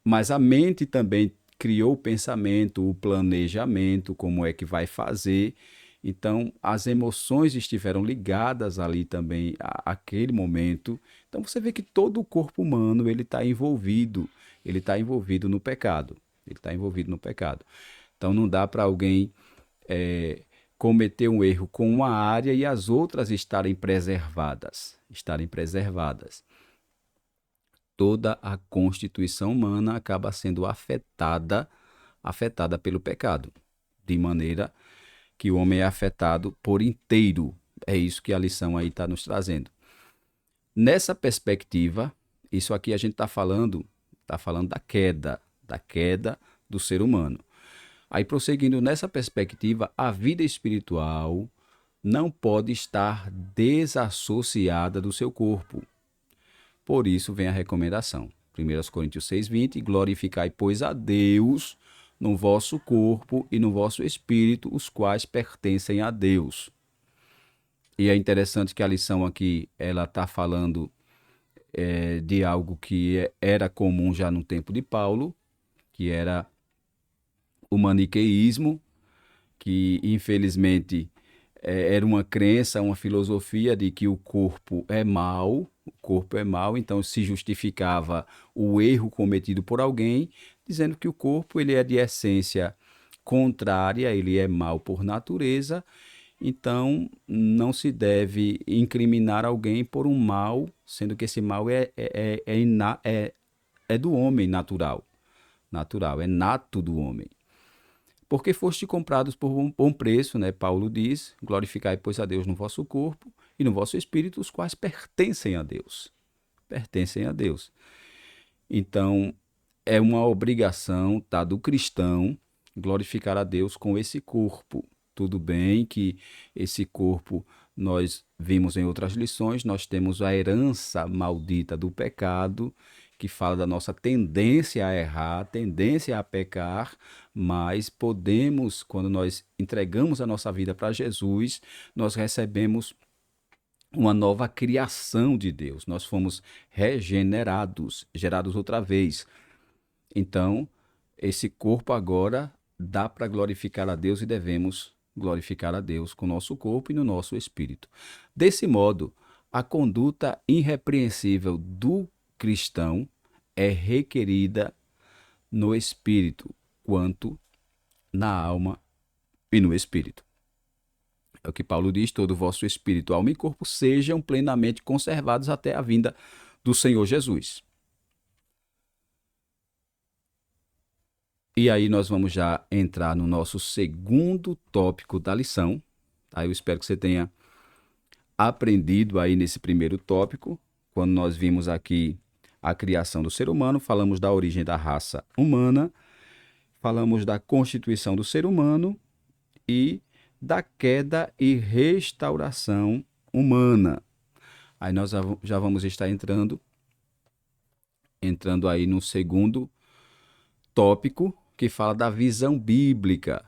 mas a mente também criou o pensamento, o planejamento, como é que vai fazer. Então, as emoções estiveram ligadas ali também àquele momento. Então, você vê que todo o corpo humano ele está envolvido no pecado. Então, não dá para alguém cometer um erro com uma área e as outras estarem preservadas. Toda a constituição humana acaba sendo afetada pelo pecado, de maneira que o homem é afetado por inteiro. É isso que a lição aí está nos trazendo. Nessa perspectiva, isso aqui a gente está falando da queda do ser humano. Aí, prosseguindo nessa perspectiva, a vida espiritual não pode estar desassociada do seu corpo. Por isso vem a recomendação. 1 Coríntios 6:20, glorificai, pois, a Deus no vosso corpo e no vosso espírito, os quais pertencem a Deus. E é interessante que a lição aqui, ela está falando de algo que era comum já no tempo de Paulo, que era o maniqueísmo, que infelizmente era uma crença, uma filosofia de que o corpo é mau, então se justificava o erro cometido por alguém, dizendo que o corpo ele é de essência contrária, ele é mau por natureza, então não se deve incriminar alguém por um mal, sendo que esse mal é do homem natural, é nato do homem. Porque foste comprados por um bom preço, né? Paulo diz, glorificai, pois, a Deus no vosso corpo e no vosso espírito, os quais pertencem a Deus. Pertencem a Deus. Então, é uma obrigação, tá, do cristão glorificar a Deus com esse corpo. Tudo bem que esse corpo, nós vimos em outras lições, nós temos a herança maldita do pecado, que fala da nossa tendência a errar, tendência a pecar, mas podemos, quando nós entregamos a nossa vida para Jesus, nós recebemos uma nova criação de Deus. Nós fomos regenerados, gerados outra vez. Então, esse corpo agora dá para glorificar a Deus e devemos glorificar a Deus com o nosso corpo e no nosso espírito. Desse modo, a conduta irrepreensível do cristão é requerida no espírito, quanto na alma e no espírito. É o que Paulo diz: todo o vosso espírito, alma e corpo sejam plenamente conservados até a vinda do Senhor Jesus. E aí nós vamos já entrar no nosso segundo tópico da lição. Aí eu espero que você tenha aprendido aí nesse primeiro tópico, quando nós vimos aqui a criação do ser humano, falamos da origem da raça humana, falamos da constituição do ser humano e da queda e restauração humana. Aí nós já vamos estar entrando aí no segundo tópico, que fala da visão bíblica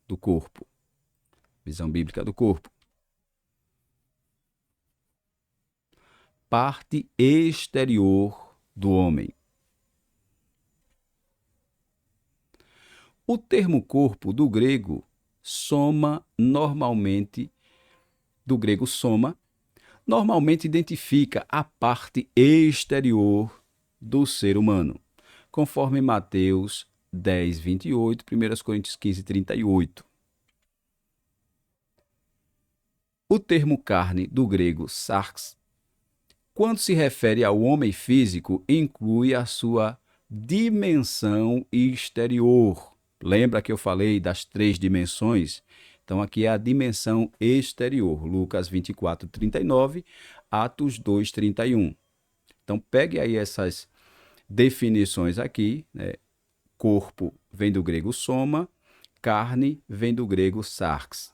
do corpo. Visão bíblica do corpo. Parte exterior do homem. O termo corpo do grego soma, normalmente identifica a parte exterior do ser humano, conforme Mateus 10, 28, 1 Coríntios 15, 38. O termo carne do grego sarx, quando se refere ao homem físico, inclui a sua dimensão exterior. Lembra que eu falei das 3 dimensões? Então, aqui é a dimensão exterior. Lucas 24, 39, Atos 2, 31. Então, pegue aí essas definições aqui, né? Corpo vem do grego soma, carne vem do grego sarx.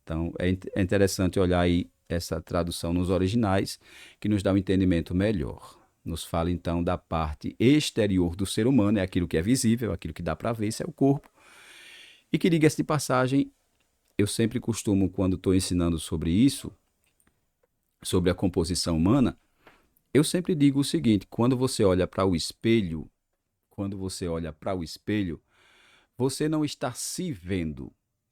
Então, é interessante olhar aí essa tradução nos originais, que nos dá um entendimento melhor. Nos fala, então, da parte exterior do ser humano, é aquilo que é visível, aquilo que dá para ver, isso é o corpo. E que, diga-se de passagem, eu sempre costumo, quando estou ensinando sobre isso, sobre a composição humana, eu sempre digo o seguinte: quando você olha para o espelho, você não está se vendo,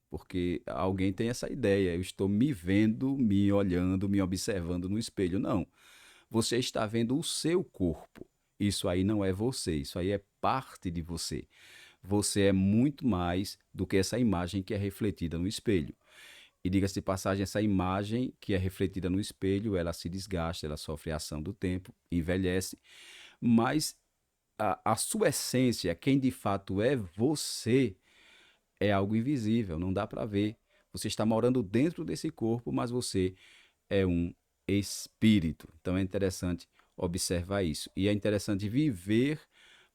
porque alguém tem essa ideia, eu estou me vendo, me olhando, me observando no espelho. Não, você está vendo o seu corpo. Isso aí não é você, isso aí é parte de você. Você é muito mais do que essa imagem que é refletida no espelho. E diga-se de passagem, essa imagem que é refletida no espelho, ela se desgasta, ela sofre a ação do tempo, envelhece, mas a sua essência, quem de fato é você, é algo invisível, não dá para ver. Você está morando dentro desse corpo, mas você é um espírito. Então é interessante observar isso. E é interessante viver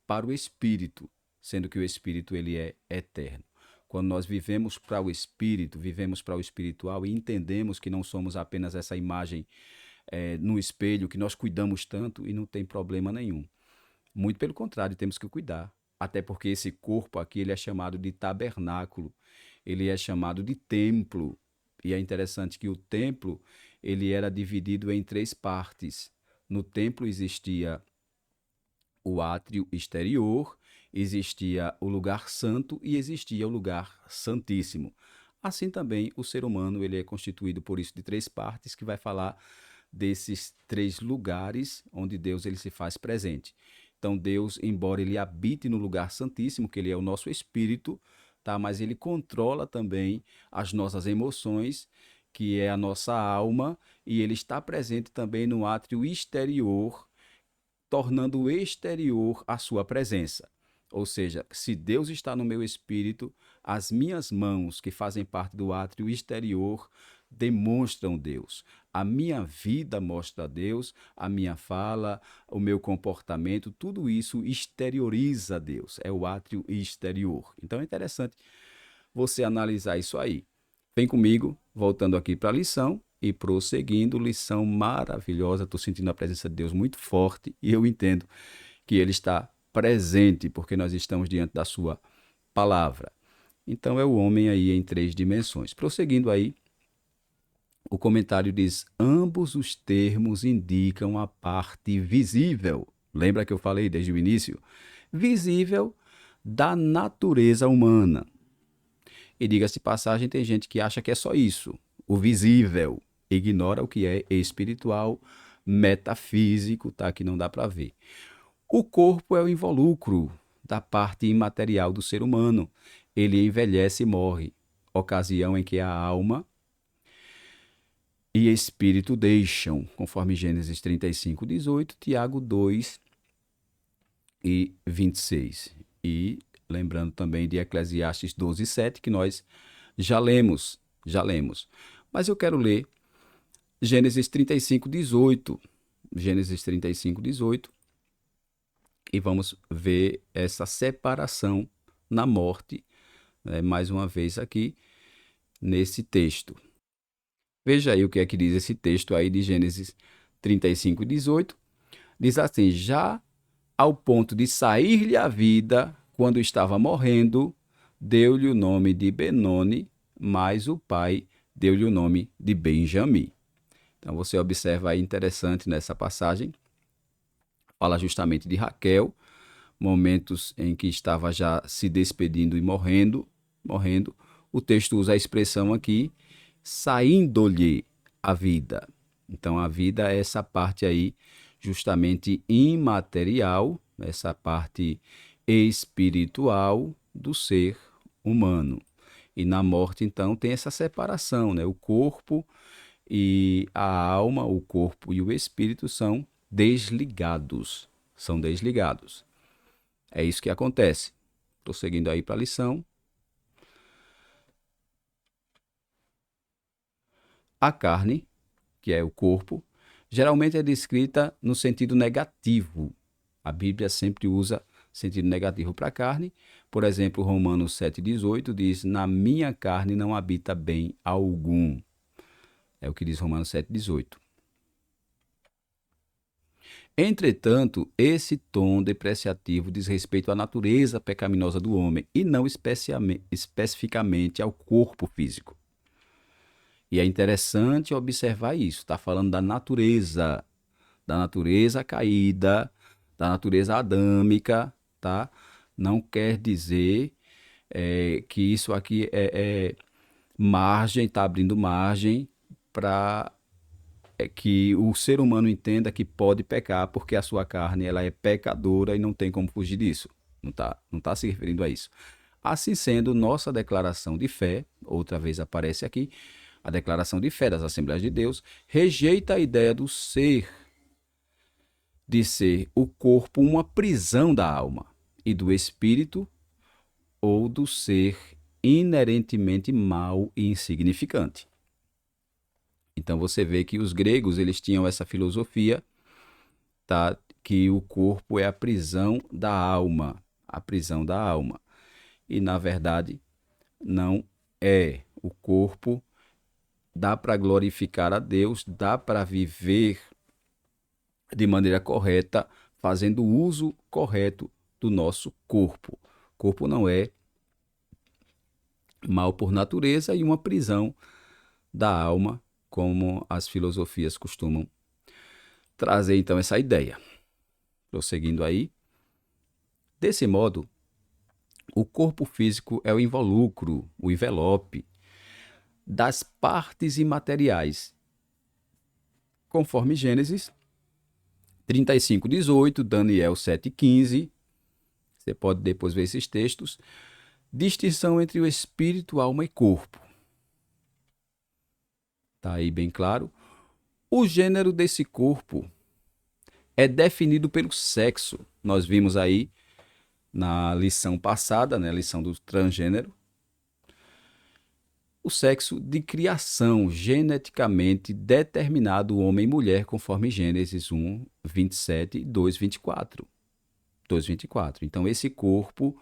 para o espírito, sendo que o espírito ele é eterno. Quando nós vivemos para o espírito, vivemos para o espiritual e entendemos que não somos apenas essa imagem no espelho, que nós cuidamos tanto e não tem problema nenhum. Muito pelo contrário, temos que cuidar. Até porque esse corpo aqui ele é chamado de tabernáculo, ele é chamado de templo. E é interessante que o templo ele era dividido em três partes. No templo existia o átrio exterior, existia o lugar santo e existia o lugar santíssimo. Assim também o ser humano ele é constituído por isso de três partes que vai falar desses três lugares onde Deus ele se faz presente. Então Deus, embora ele habite no lugar santíssimo, que ele é o nosso espírito, tá? Mas ele controla também as nossas emoções, que é a nossa alma, e ele está presente também no átrio exterior, tornando o exterior a sua presença. Ou seja, se Deus está no meu espírito, as minhas mãos, que fazem parte do átrio exterior, demonstram Deus. A minha vida mostra Deus, a minha fala, o meu comportamento, tudo isso exterioriza Deus. É o átrio exterior. Então é interessante você analisar isso aí. Vem comigo, voltando aqui para a lição e prosseguindo, lição maravilhosa. Estou sentindo a presença de Deus muito forte e eu entendo que Ele está presente porque nós estamos diante da Sua palavra. Então é o homem aí em três dimensões. Prosseguindo aí, o comentário diz: ambos os termos indicam a parte visível. Lembra que eu falei desde o início? Visível da natureza humana. E diga-se de passagem, tem gente que acha que é só isso, o visível, ignora o que é espiritual, metafísico, tá? Que não dá para ver. O corpo é o involucro da parte imaterial do ser humano. Ele envelhece e morre, ocasião em que a alma e espírito deixam, conforme Gênesis 35:18, Tiago 2:26. E lembrando também de Eclesiastes 12:7, que nós já lemos. Mas eu quero ler Gênesis 35:18. Gênesis 35:18. E vamos ver essa separação na morte, né, mais uma vez aqui, nesse texto. Veja aí o que é que diz esse texto aí de Gênesis 35:18. Diz assim: já ao ponto de sair-lhe a vida, quando estava morrendo, deu-lhe o nome de Benoni, mas o pai deu-lhe o nome de Benjamim. Então você observa aí interessante nessa passagem, fala justamente de Raquel, momentos em que estava já se despedindo e morrendo. O texto usa a expressão aqui, saindo-lhe a vida. Então a vida é essa parte aí justamente imaterial, essa parte espiritual do ser humano. E na morte, então, tem essa separação, né? O corpo e a alma, o corpo e o espírito são desligados. São desligados. É isso que acontece. Estou seguindo aí para a lição. A carne, que é o corpo, geralmente é descrita no sentido negativo. A Bíblia sempre usa sentido negativo para a carne. Por exemplo, Romanos 7:18 diz: na minha carne não habita bem algum. É o que diz Romanos 7:18. Entretanto, esse tom depreciativo diz respeito à natureza pecaminosa do homem e não especificamente ao corpo físico. E é interessante observar isso. Está falando da natureza caída, da natureza adâmica, tá? Não quer dizer que isso aqui é margem, está abrindo margem para que o ser humano entenda que pode pecar, porque a sua carne ela é pecadora e não tem como fugir disso. Não tá se referindo a isso. Assim sendo, nossa declaração de fé, outra vez aparece aqui, a declaração de fé das Assembleias de Deus, rejeita a ideia de ser o corpo uma prisão da alma e do espírito, ou do ser inerentemente mau e insignificante. Então você vê que os gregos eles tinham essa filosofia, tá? Que o corpo é a prisão da alma, E na verdade não é. O corpo dá para glorificar a Deus, dá para viver de maneira correta, fazendo o uso correto do nosso corpo. O corpo não é mal por natureza e uma prisão da alma, como as filosofias costumam trazer então essa ideia. Prosseguindo aí, desse modo, o corpo físico é o involucro, o envelope das partes imateriais, conforme Gênesis 35:18, Daniel 7:15. Você pode depois ver esses textos. Distinção entre o espírito, alma e corpo. Está aí bem claro. O gênero desse corpo é definido pelo sexo. Nós vimos aí na lição passada, né, a lição do transgênero, o sexo de criação geneticamente determinado homem e mulher, conforme Gênesis 1:27 e 2:24. 2:24. Então, esse corpo,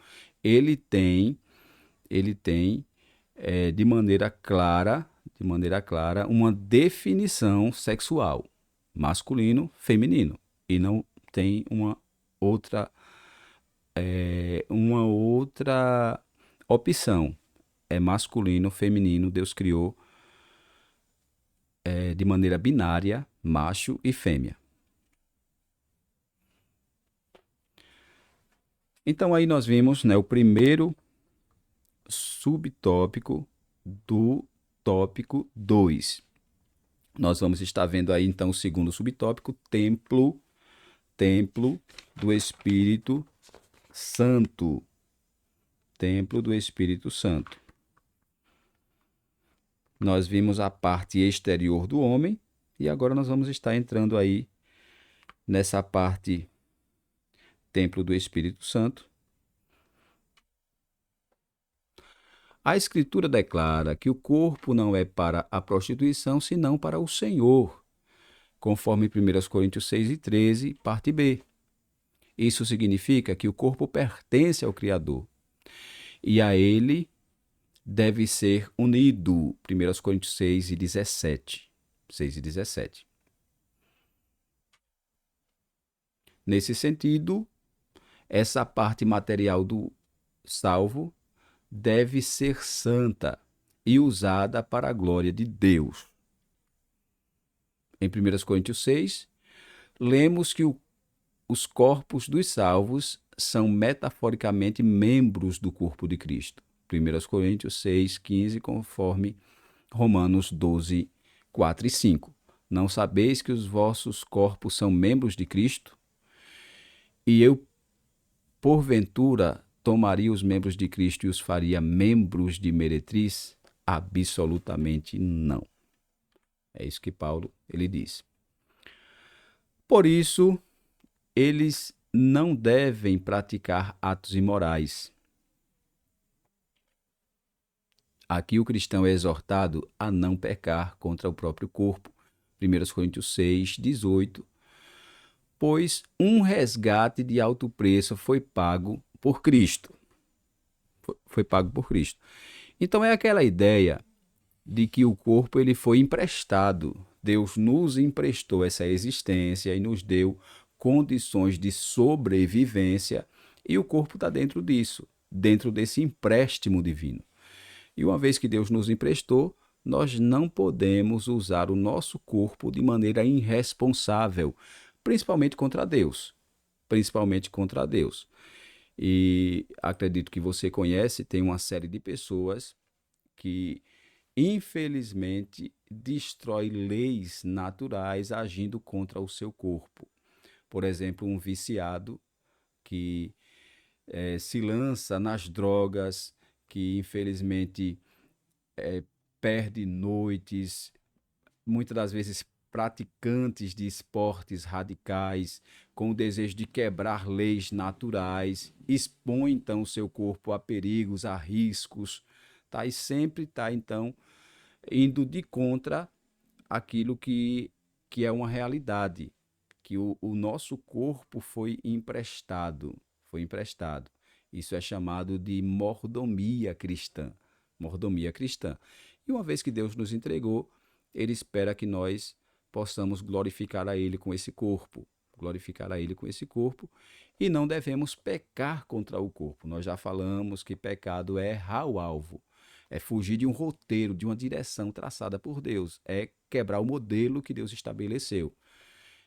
ele tem de maneira clara, uma definição sexual, masculino, feminino, e não tem uma outra opção. É masculino, feminino, Deus criou de maneira binária, macho e fêmea. Então aí nós vimos, né, o primeiro subtópico do tópico 2. Nós vamos estar vendo aí então o segundo subtópico, templo do Espírito Santo. Templo do Espírito Santo. Nós vimos a parte exterior do homem e agora nós vamos estar entrando aí nessa parte templo do Espírito Santo. A Escritura declara que o corpo não é para a prostituição, senão para o Senhor, conforme 1 Coríntios 6:13, parte B. Isso significa que o corpo pertence ao Criador e a ele deve ser unido. 1 Coríntios 6:17. 6:17. Nesse sentido, essa parte material do salvo deve ser santa e usada para a glória de Deus. Em 1 Coríntios 6, lemos que os corpos dos salvos são metaforicamente membros do corpo de Cristo. 1 Coríntios 6:15, conforme Romanos 12:4 e 5. Não sabeis que os vossos corpos são membros de Cristo? E eu, porventura, tomaria os membros de Cristo e os faria membros de meretriz? Absolutamente não. É isso que Paulo ele diz. Por isso, eles não devem praticar atos imorais. Aqui o cristão é exortado a não pecar contra o próprio corpo. 1 Coríntios 6:18. Pois um resgate de alto preço foi pago por Cristo. Foi pago por Cristo. Então é aquela ideia de que o corpo ele foi emprestado. Deus nos emprestou essa existência e nos deu condições de sobrevivência e o corpo está dentro disso, dentro desse empréstimo divino. E uma vez que Deus nos emprestou, nós não podemos usar o nosso corpo de maneira irresponsável, principalmente contra Deus. Principalmente contra Deus. E acredito que você conhece, tem uma série de pessoas que, infelizmente, destrói leis naturais agindo contra o seu corpo. Por exemplo, um viciado que se lança nas drogas, que infelizmente perde noites, muitas das vezes praticantes de esportes radicais, com o desejo de quebrar leis naturais, expõe então o seu corpo a perigos, a riscos, tá? E sempre está então indo de contra aquilo que é uma realidade, que o nosso corpo foi emprestado, foi emprestado. Isso é chamado de mordomia cristã, mordomia cristã. E uma vez que Deus nos entregou, ele espera que nós possamos glorificar a ele com esse corpo, e não devemos pecar contra o corpo. Nós já falamos que pecado é errar o alvo, é fugir de um roteiro, de uma direção traçada por Deus, é quebrar o modelo que Deus estabeleceu.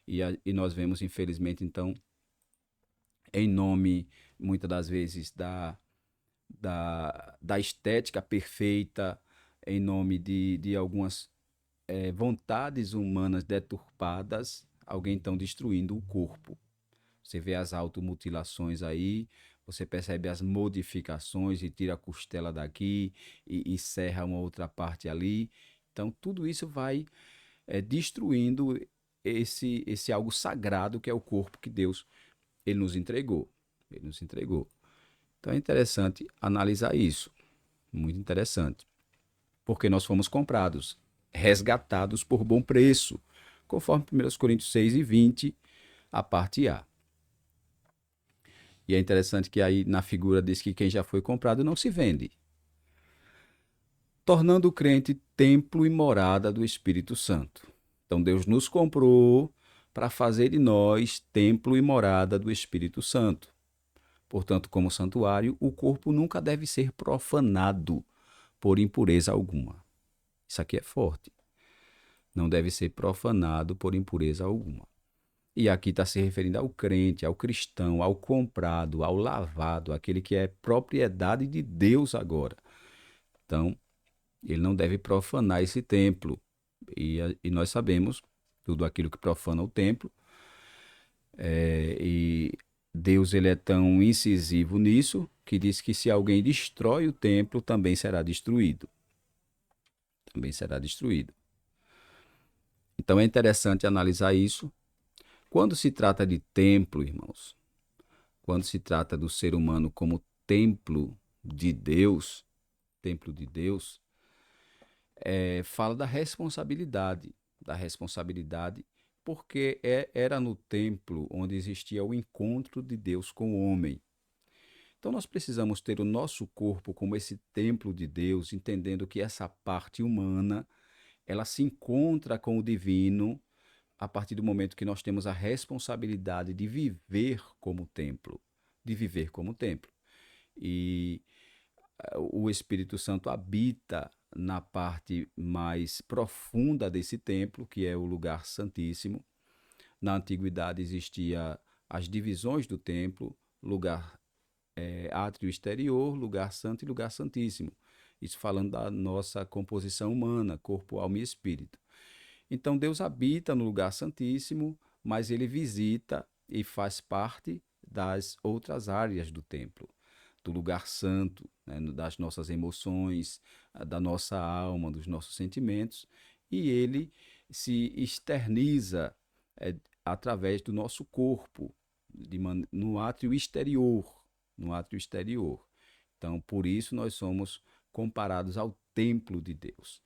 E nós vemos, infelizmente, então, em nome, muitas das vezes, da estética perfeita, em nome de algumas vontades humanas deturpadas, alguém então destruindo o corpo. Você vê as automutilações aí, você percebe as modificações e tira a costela daqui e serra uma outra parte ali. Então, tudo isso vai destruindo esse algo sagrado que é o corpo que Deus ele nos entregou. Ele nos entregou. Então, é interessante analisar isso. Muito interessante. Porque nós fomos comprados, resgatados por bom preço, conforme 1 Coríntios 6:20, a parte A. E é interessante que aí na figura diz que quem já foi comprado não se vende, tornando o crente templo e morada do Espírito Santo. Então Deus nos comprou para fazer de nós templo e morada do Espírito Santo. Portanto, como santuário, o corpo nunca deve ser profanado por impureza alguma. Isso aqui é forte. Não deve ser profanado por impureza alguma. E aqui está se referindo ao crente, ao cristão, ao comprado, ao lavado, aquele que é propriedade de Deus agora. Então, ele não deve profanar esse templo. E nós sabemos tudo aquilo que profana o templo. E Deus ele é tão incisivo nisso que diz que se alguém destrói o templo, também será destruído. Também será destruído. Então é interessante analisar isso. Quando se trata de templo, irmãos, quando se trata do ser humano como templo de Deus, fala da responsabilidade, porque era no templo onde existia o encontro de Deus com o homem. Então nós precisamos ter o nosso corpo como esse templo de Deus, entendendo que essa parte humana, ela se encontra com o divino a partir do momento que nós temos a responsabilidade de viver como templo, E o Espírito Santo habita na parte mais profunda desse templo, que é o lugar santíssimo. Na antiguidade existia as divisões do templo, lugar átrio exterior, lugar santo e lugar santíssimo. Isso falando da nossa composição humana, corpo, alma e espírito. Então Deus habita no lugar santíssimo, mas ele visita e faz parte das outras áreas do templo, do lugar santo, né, das nossas emoções, da nossa alma, dos nossos sentimentos, e ele se externiza através do nosso corpo, no átrio exterior, Então, por isso nós somos comparados ao templo de Deus.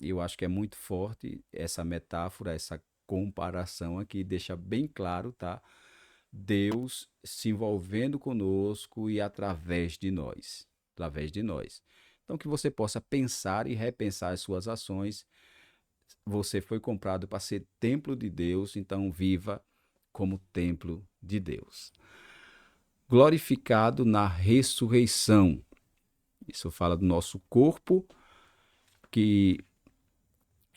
E eu acho que é muito forte essa metáfora, essa comparação aqui, deixa bem claro, tá? Deus se envolvendo conosco e através de nós. Então, que você possa pensar e repensar as suas ações. Você foi comprado para ser templo de Deus, então viva como templo de Deus. Glorificado na ressurreição. Isso fala do nosso corpo, que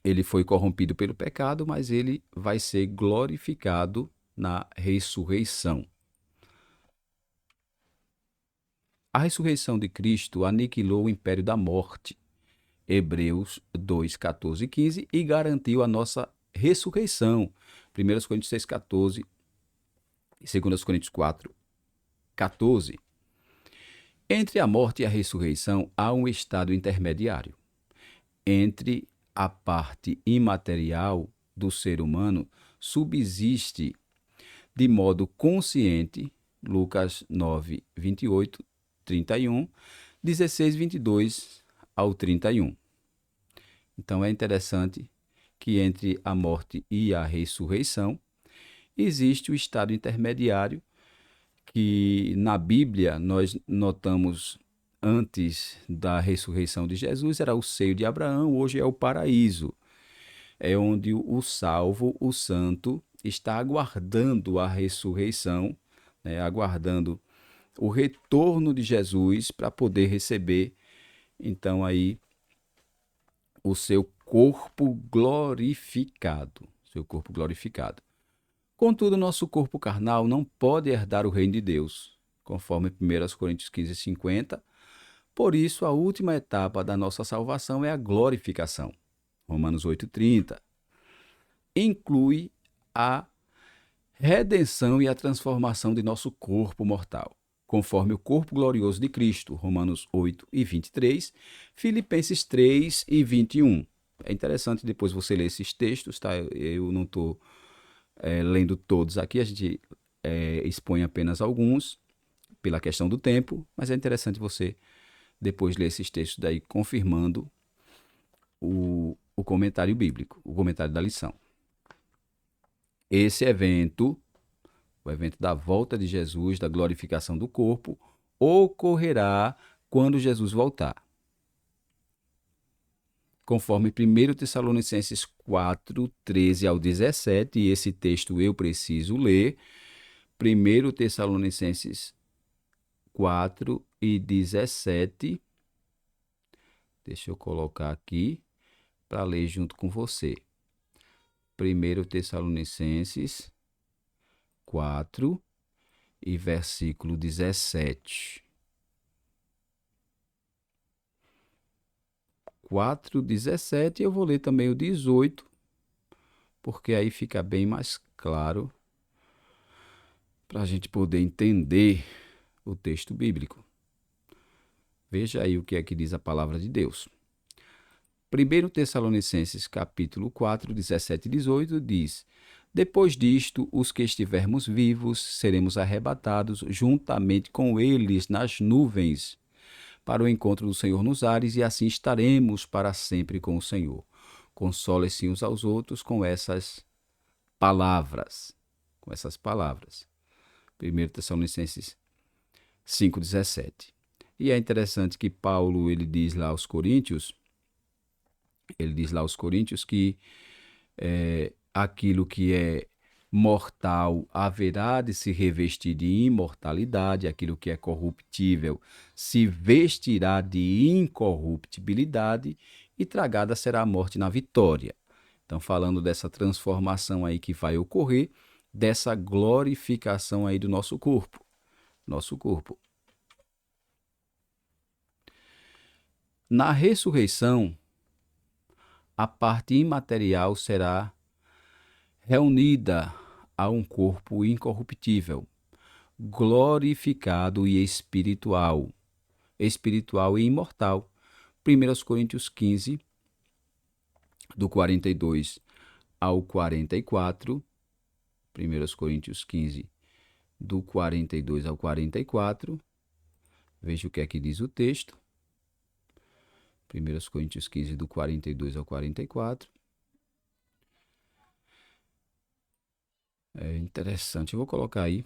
ele foi corrompido pelo pecado, mas ele vai ser glorificado na ressurreição. A ressurreição de Cristo aniquilou o império da morte, Hebreus 2, 14 e 15, e garantiu a nossa ressurreição, 1 Coríntios 6, 14 e 2 Coríntios 4, 14. Entre a morte e a ressurreição há um estado intermediário. Entre a parte imaterial do ser humano subsiste de modo consciente, Lucas 9, 28, 31, 16, 22 ao 31. Então é interessante que entre a morte e a ressurreição existe o estado intermediário que na Bíblia nós notamos antes da ressurreição de Jesus era o seio de Abraão, hoje é o paraíso. é onde o salvo, o santo, está aguardando a ressurreição, né, aguardando o retorno de Jesus para poder receber, então, aí, o seu corpo glorificado. Seu corpo glorificado. Contudo, nosso corpo carnal não pode herdar o reino de Deus, conforme 1 Coríntios 15:50. Por isso, a última etapa da nossa salvação é a glorificação. Romanos 8:30. Inclui a redenção e a transformação de nosso corpo mortal, conforme o corpo glorioso de Cristo. Romanos 8:23. Filipenses 3:21. É interessante depois você ler esses textos, tá? Eu não estou lendo todos aqui, a gente expõe apenas alguns, pela questão do tempo, mas é interessante você depois ler esses textos daí, confirmando o comentário bíblico, o comentário da lição. Esse evento, o evento da volta de Jesus, da glorificação do corpo, ocorrerá quando Jesus voltar. Conforme 1 Tessalonicenses 4:13-17, e esse texto eu preciso ler, 1 Tessalonicenses 4:17, deixa eu colocar aqui para ler junto com você. 1 Tessalonicenses 4 e versículo 17. 4:17, eu vou ler também o 18, porque aí fica bem mais claro para a gente poder entender o texto bíblico. Veja aí o que é que diz a palavra de Deus. 1 Tessalonicenses capítulo 4, 17 e 18 diz: Depois disto, os que estivermos vivos, seremos arrebatados juntamente com eles nas nuvens, para o encontro do Senhor nos ares, e assim estaremos para sempre com o Senhor. Consolem-se uns aos outros com essas palavras. Com essas palavras. 1 Tessalonicenses 5:17. E é interessante que Paulo ele diz lá aos Coríntios que aquilo que é mortal haverá de se revestir de imortalidade, aquilo que é corruptível se vestirá de incorruptibilidade, e tragada será a morte na vitória. Então, falando dessa transformação aí que vai ocorrer, dessa glorificação aí do nosso corpo. Nosso corpo. Na ressurreição, a parte imaterial será reunida a um corpo incorruptível, glorificado e espiritual e imortal. 1 Coríntios 15, do 42 ao 44. 1 Coríntios 15, do 42 ao 44. Veja o que é que diz o texto. 1 Coríntios 15, do 42 ao 44. É interessante. Eu vou colocar aí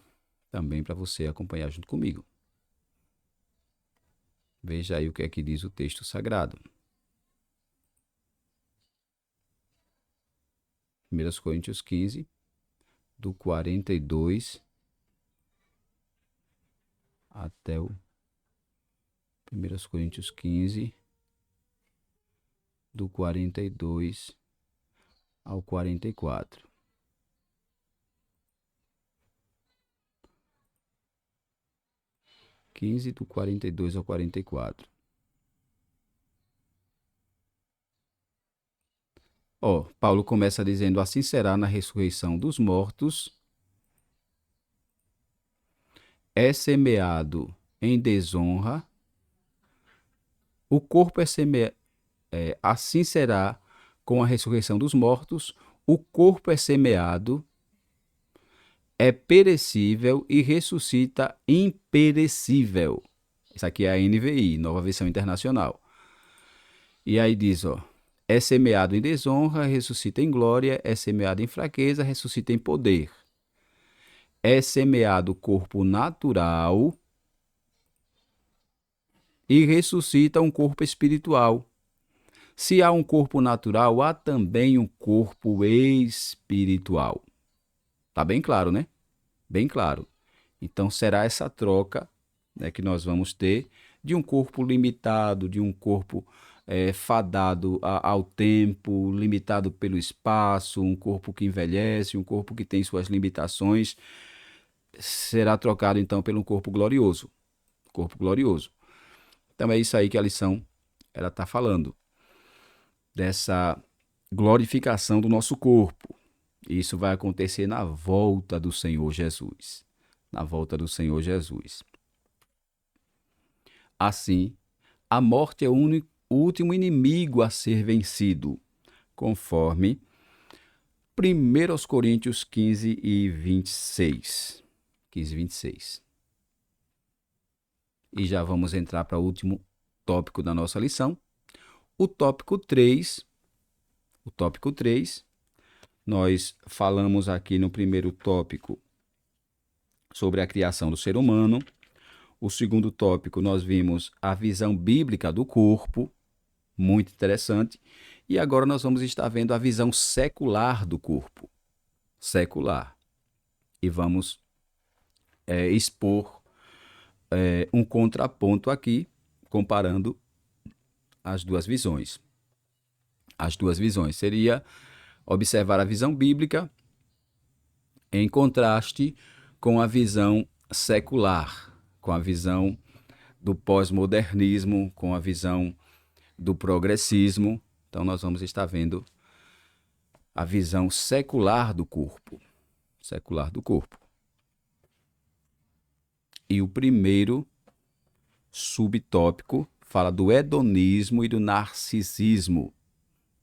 também para você acompanhar junto comigo. Veja aí o que é que diz o texto sagrado. 1 Coríntios 15, do 42 até o 1 Coríntios 15, do 42 ao 44. Do 42 ao 44. Paulo começa dizendo: assim será na ressurreição dos mortos. É semeado em desonra. O corpo é semeado. Assim será com a ressurreição dos mortos. O corpo é semeado, é perecível e ressuscita imperecível. Isso aqui é a NVI, Nova Versão Internacional. E aí diz, é semeado em desonra, ressuscita em glória, é semeado em fraqueza, ressuscita em poder. É semeado o corpo natural e ressuscita um corpo espiritual. Se há um corpo natural, há também um corpo espiritual. Tá bem claro, né? Bem claro. Então será essa troca, né, que nós vamos ter de um corpo limitado, de um corpo fadado ao tempo, limitado pelo espaço, um corpo que envelhece, um corpo que tem suas limitações, será trocado então pelo um corpo glorioso. Corpo glorioso. Então é isso aí que a lição ela está falando, dessa glorificação do nosso corpo. Isso vai acontecer na volta do Senhor Jesus. Na volta do Senhor Jesus. Assim, a morte é o último inimigo a ser vencido, conforme 1 Coríntios 15 e 26. 15 e 26. E já vamos entrar para o último tópico da nossa lição. O tópico 3. O tópico 3. Nós falamos aqui no primeiro tópico sobre a criação do ser humano. O segundo tópico, nós vimos a visão bíblica do corpo, muito interessante. E agora nós vamos estar vendo a visão secular do corpo. Secular. E vamos expor um contraponto aqui, comparando as duas visões. As duas visões seria observar a visão bíblica em contraste com a visão secular, com a visão do pós-modernismo, com a visão do progressismo. Então nós vamos estar vendo a visão secular do corpo. Secular do corpo. E o primeiro subtópico fala do hedonismo e do narcisismo.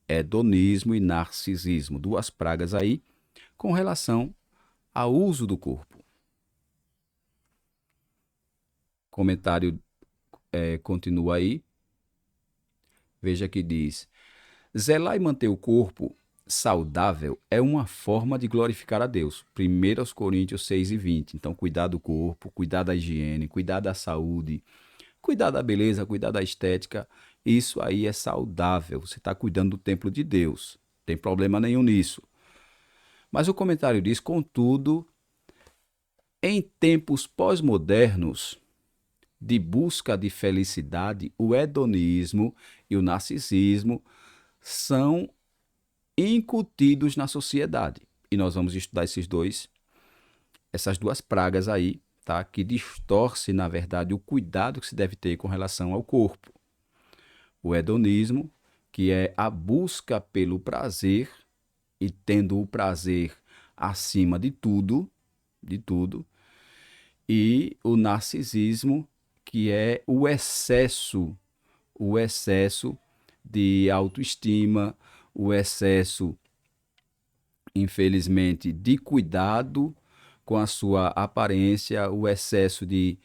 Hedonismo e narcisismo, duas pragas aí com relação ao uso do corpo. Comentário continua aí. Veja que diz: zelar e manter o corpo saudável é uma forma de glorificar a Deus. 1 Coríntios 6 e 20. Então, cuidar do corpo, cuidar da higiene, cuidar da saúde, cuidar da beleza, cuidar da estética, isso aí é saudável. Você está cuidando do templo de Deus. Não tem problema nenhum nisso. Mas o comentário diz, contudo, em tempos pós-modernos, de busca de felicidade, o hedonismo e o narcisismo são incutidos na sociedade. E nós vamos estudar essas duas pragas aí, tá? Que distorce, na verdade, o cuidado que se deve ter com relação ao corpo. O hedonismo, que é a busca pelo prazer, e tendo o prazer acima de tudo, e o narcisismo, que é o excesso de autoestima, o excesso, infelizmente, de cuidado com a sua aparência, o excesso de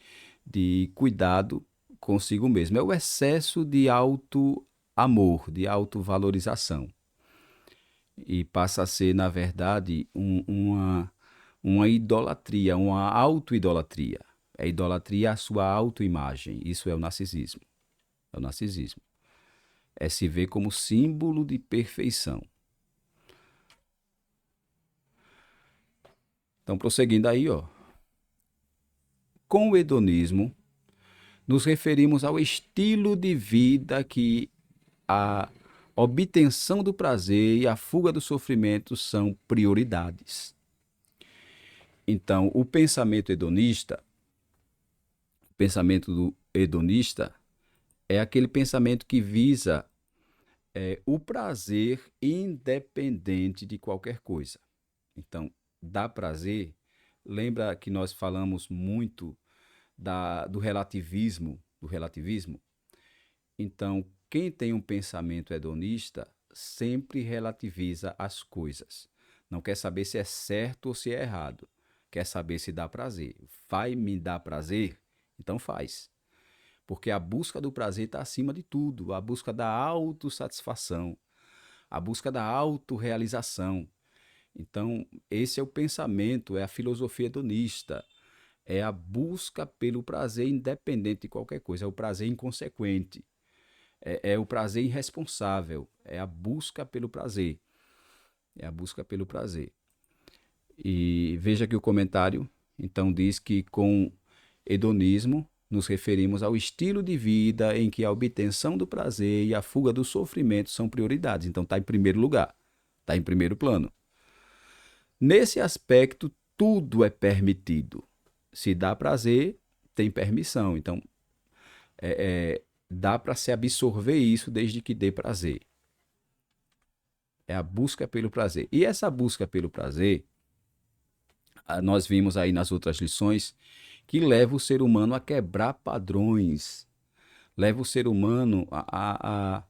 cuidado consigo mesmo. É o excesso de auto-amor, de autovalorização. E passa a ser, na verdade, uma idolatria, uma auto-idolatria. É idolatria à sua autoimagem. Isso é o narcisismo. É o narcisismo. É se ver como símbolo de perfeição. Então, prosseguindo aí, ó. Com o hedonismo, nos referimos ao estilo de vida que a obtenção do prazer e a fuga do sofrimento são prioridades. Então, o pensamento hedonista é aquele pensamento que visa o prazer independente de qualquer coisa. Então, dá prazer, lembra que nós falamos muito do relativismo, Então, quem tem um pensamento hedonista sempre relativiza as coisas. Não quer saber se é certo ou se é errado. Quer saber se dá prazer. Vai me dar prazer? Então faz. Porque a busca do prazer está acima de tudo. A busca da autossatisfação. A busca da autorrealização. Então, esse é o pensamento, é a filosofia hedonista. É a busca pelo prazer independente de qualquer coisa. É o prazer inconsequente. É o prazer irresponsável, é a busca pelo prazer, é a busca pelo prazer. E veja que o comentário, então, diz que com hedonismo nos referimos ao estilo de vida em que a obtenção do prazer e a fuga do sofrimento são prioridades. Então, está em primeiro lugar, está em primeiro plano. Nesse aspecto, tudo é permitido. Se dá prazer, tem permissão. Então, dá para se absorver isso desde que dê prazer. É a busca pelo prazer. E essa busca pelo prazer, nós vimos aí nas outras lições, que leva o ser humano a quebrar padrões, leva o ser humano a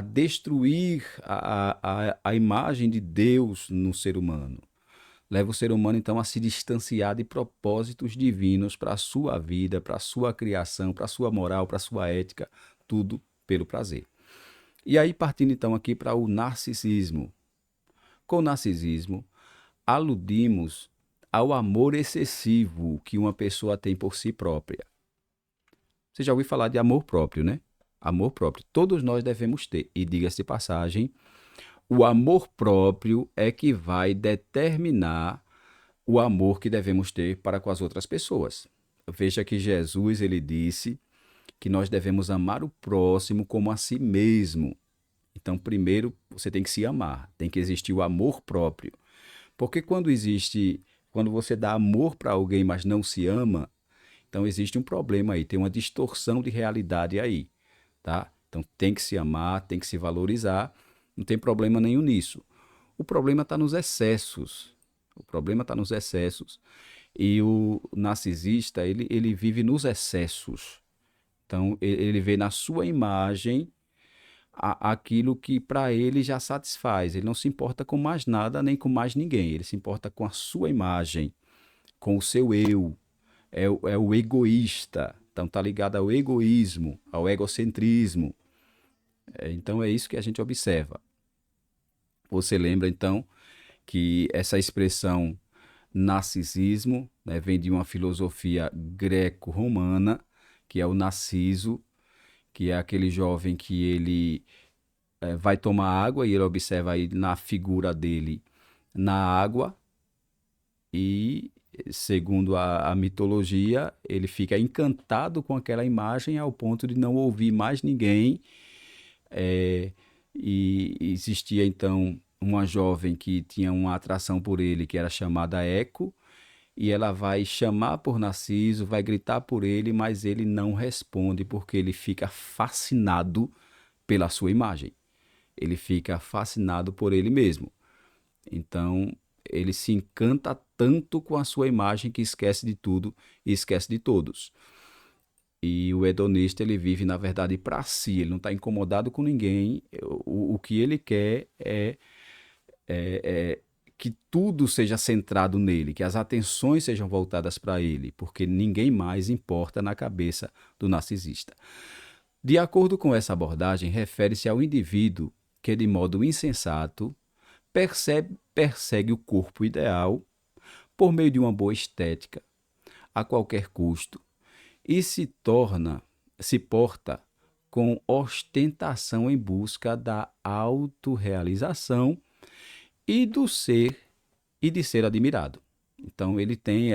destruir a imagem de Deus no ser humano. Leva o ser humano, então, a se distanciar de propósitos divinos para a sua vida, para a sua criação, para a sua moral, para a sua ética, tudo pelo prazer. E aí, partindo então aqui para o narcisismo. Com o narcisismo, aludimos ao amor excessivo que uma pessoa tem por si própria. Você já ouviu falar de amor próprio, né? Amor próprio. Todos nós devemos ter. E diga-se de passagem, o amor próprio é que vai determinar o amor que devemos ter para com as outras pessoas. Veja que Jesus, ele disse que nós devemos amar o próximo como a si mesmo. Então, primeiro, você tem que se amar, tem que existir o amor próprio. Porque quando você dá amor para alguém, mas não se ama, então existe um problema aí, tem uma distorção de realidade aí, tá? Então tem que se amar, tem que se valorizar, não tem problema nenhum nisso. O problema está nos excessos. O problema está nos excessos. E o narcisista, ele vive nos excessos. Então, ele vê na sua imagem aquilo que para ele já satisfaz. Ele não se importa com mais nada nem com mais ninguém. Ele se importa com a sua imagem, com o seu eu. É o egoísta. Então, está ligado ao egoísmo, ao egocentrismo. Então, é isso que a gente observa. Você lembra, então, que essa expressão narcisismo, né, vem de uma filosofia greco-romana, que é o Narciso, que é aquele jovem que ele vai tomar água e ele observa aí na figura dele na água e, segundo a mitologia, ele fica encantado com aquela imagem ao ponto de não ouvir mais ninguém. E existia então uma jovem que tinha uma atração por ele, que era chamada Eco, e ela vai chamar por Narciso, vai gritar por ele, mas ele não responde porque ele fica fascinado pela sua imagem. Ele fica fascinado por ele mesmo. Então, ele se encanta tanto com a sua imagem que esquece de tudo e esquece de todos. E o hedonista, ele vive, na verdade, para si, ele não está incomodado com ninguém. O que ele quer é que tudo seja centrado nele, que as atenções sejam voltadas para ele, porque ninguém mais importa na cabeça do narcisista. De acordo com essa abordagem, refere-se ao indivíduo que, de modo insensato, persegue o corpo ideal por meio de uma boa estética, a qualquer custo, e se porta com ostentação em busca da autorrealização e de ser admirado. Então ele tem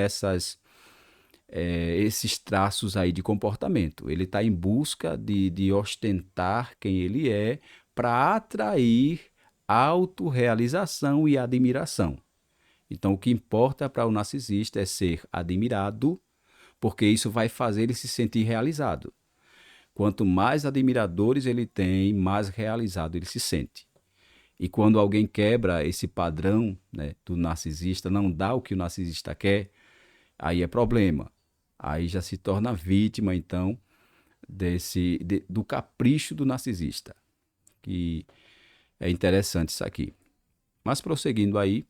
esses traços aí de comportamento. Ele está em busca de ostentar quem ele é para atrair autorrealização e admiração. Então o que importa para o narcisista é ser admirado, porque isso vai fazer ele se sentir realizado. Quanto mais admiradores ele tem, mais realizado ele se sente. E quando alguém quebra esse padrão, né, do narcisista, não dá o que o narcisista quer, aí é problema. Aí já se torna vítima, então, do capricho do narcisista. Que é interessante isso aqui. Mas prosseguindo aí,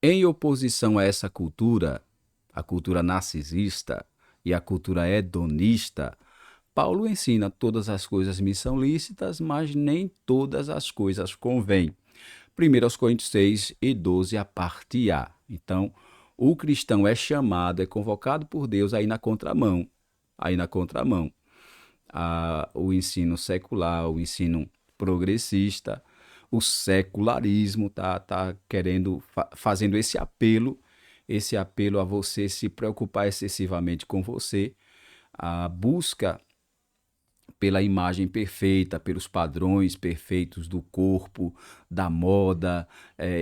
em oposição a essa cultura, a cultura narcisista e a cultura hedonista, Paulo ensina todas as coisas me são lícitas, mas nem todas as coisas convêm. 1 Coríntios 6 e 12, a parte A. Então, o cristão é chamado, é convocado por Deus aí na contramão. aí na contramão. O ensino secular, o ensino progressista, o secularismo tá querendo, fazendo esse apelo a você se preocupar excessivamente com você, a busca pela imagem perfeita, pelos padrões perfeitos do corpo, da moda,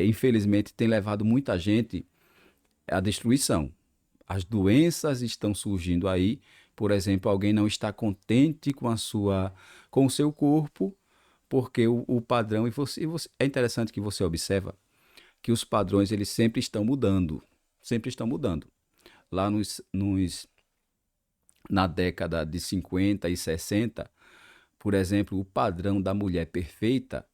infelizmente tem levado muita gente à destruição. As doenças estão surgindo aí, por exemplo, alguém não está contente com o seu corpo, porque o padrão, é interessante que você observa que os padrões eles sempre estão mudando. Lá na década de 50 e 60, por exemplo, o padrão da mulher perfeita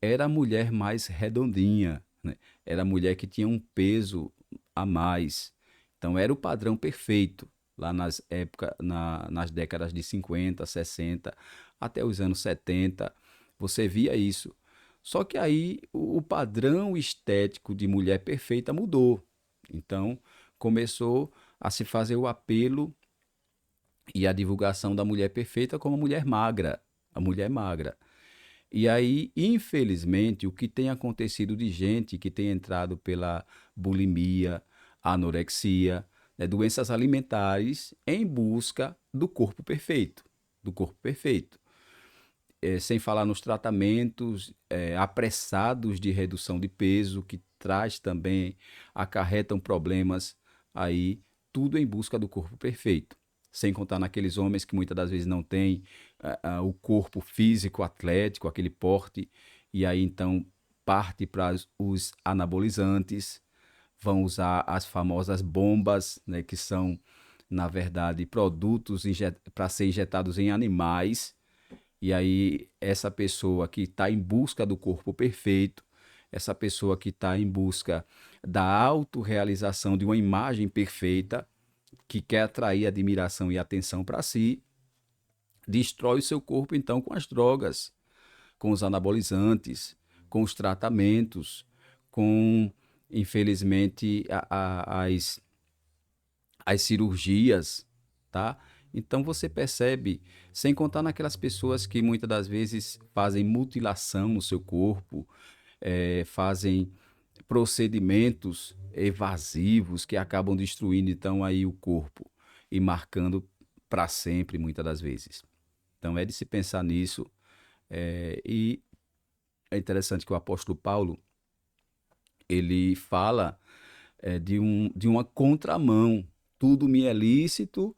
era a mulher mais redondinha, né? Era a mulher que tinha um peso a mais. Então era o padrão perfeito lá nas décadas de 50, 60, até os anos 70, você via isso. Só que aí o padrão estético de mulher perfeita mudou. Então começou a se fazer o apelo e a divulgação da mulher perfeita como mulher magra, a mulher magra. E aí, infelizmente, o que tem acontecido de gente que tem entrado pela bulimia, anorexia, né, doenças alimentares em busca do corpo perfeito. Sem falar nos tratamentos apressados de redução de peso, que traz também, acarretam problemas aí, tudo em busca do corpo perfeito. Sem contar naqueles homens que muitas das vezes não têm o corpo físico, atlético, aquele porte, e aí então parte para os anabolizantes, vão usar as famosas bombas, né, que são, na verdade, produtos para ser injetados em animais, e aí essa pessoa que está em busca do corpo perfeito, essa pessoa que está em busca da autorrealização de uma imagem perfeita, que quer atrair admiração e atenção para si, destrói o seu corpo então com as drogas, com os anabolizantes, com os tratamentos, com, infelizmente, as cirurgias, tá? Então você percebe, sem contar naquelas pessoas que muitas das vezes fazem mutilação no seu corpo, fazem procedimentos evasivos que acabam destruindo então aí o corpo e marcando para sempre muitas das vezes. Então é de se pensar nisso, e é interessante que o apóstolo Paulo ele fala de uma contramão. Tudo me é lícito,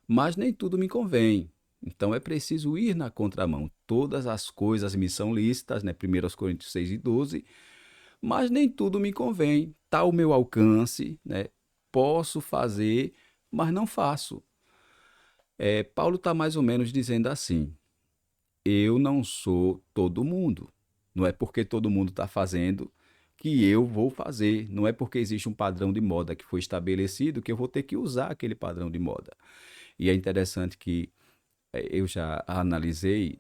mas nem tudo me convém. Então é preciso ir na contramão. Todas as coisas me são lícitas, né? 1 Coríntios 6:12, mas nem tudo me convém. Está ao meu alcance, né? Posso fazer, mas não faço. Paulo está mais ou menos dizendo assim: eu não sou todo mundo. Não é porque todo mundo está fazendo que eu vou fazer. Não é porque existe um padrão de moda que foi estabelecido que eu vou ter que usar aquele padrão de moda. E é interessante que eu já analisei,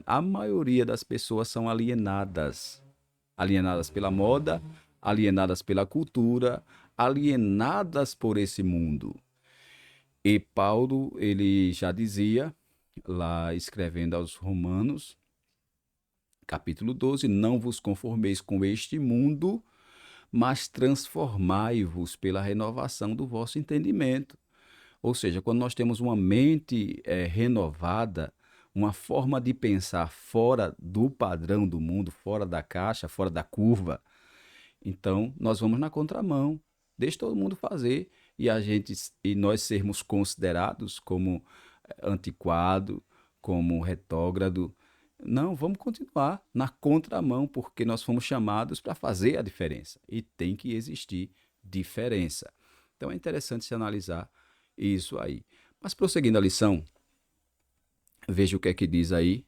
a maioria das pessoas são alienadas. Alienadas pela moda, alienadas pela cultura, alienadas por esse mundo. E Paulo, ele já dizia, lá escrevendo aos Romanos, capítulo 12: não vos conformeis com este mundo, mas transformai-vos pela renovação do vosso entendimento. Ou seja, quando nós temos uma mente renovada, uma forma de pensar fora do padrão do mundo, fora da caixa, fora da curva, então nós vamos na contramão. Deixa todo mundo fazer e nós sermos considerados como antiquado, como retrógrado. Não, vamos continuar na contramão, porque nós fomos chamados para fazer a diferença e tem que existir diferença. Então é interessante se analisar isso aí. Mas prosseguindo a lição, veja o que é que diz aí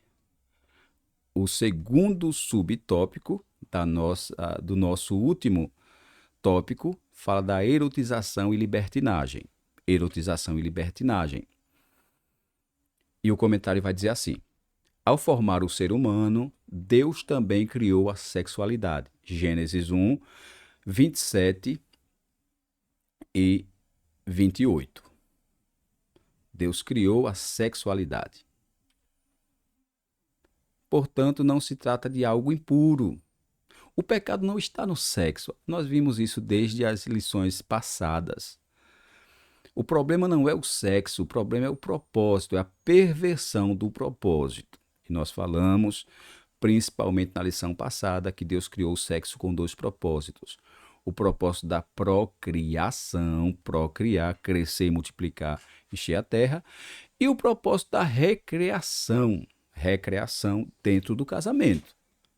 o segundo subtópico do nosso último tópico, fala da erotização e libertinagem. Erotização e libertinagem. E o comentário vai dizer assim: ao formar o ser humano, Deus também criou a sexualidade. Gênesis 1, 27 e 28. Deus criou a sexualidade. Portanto, não se trata de algo impuro. O pecado não está no sexo. Nós vimos isso desde as lições passadas. O problema não é o sexo, o problema é o propósito, é a perversão do propósito. E nós falamos, principalmente na lição passada, que Deus criou o sexo com dois propósitos. O propósito da procriação, procriar, crescer e multiplicar, encher a terra, e o propósito da recreação, recreação dentro do casamento.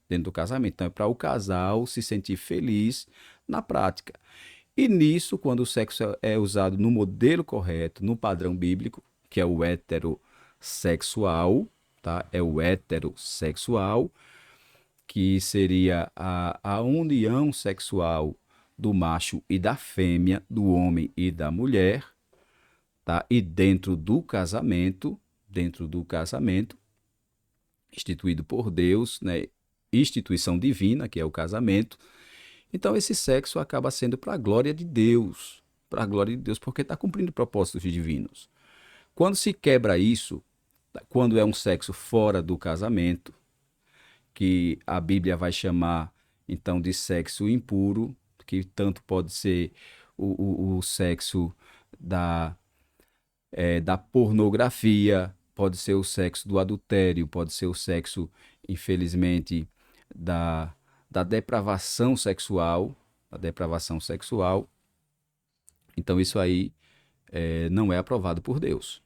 Dentro do casamento. Então, é para o casal se sentir feliz na prática. E nisso, quando o sexo é usado no modelo correto, no padrão bíblico, que é o heterossexual, tá? É o heterossexual, que seria a união sexual do macho e da fêmea, do homem e da mulher, tá? E dentro do casamento, instituído por Deus, né? Instituição divina, que é o casamento. Então, esse sexo acaba sendo para a glória de Deus, porque está cumprindo propósitos divinos. Quando se quebra isso, quando é um sexo fora do casamento, que a Bíblia vai chamar, então, de sexo impuro, que tanto pode ser o sexo da pornografia, pode ser o sexo do adultério, pode ser o sexo, infelizmente, da, da depravação sexual, da depravação sexual. Então isso aí não é aprovado por Deus.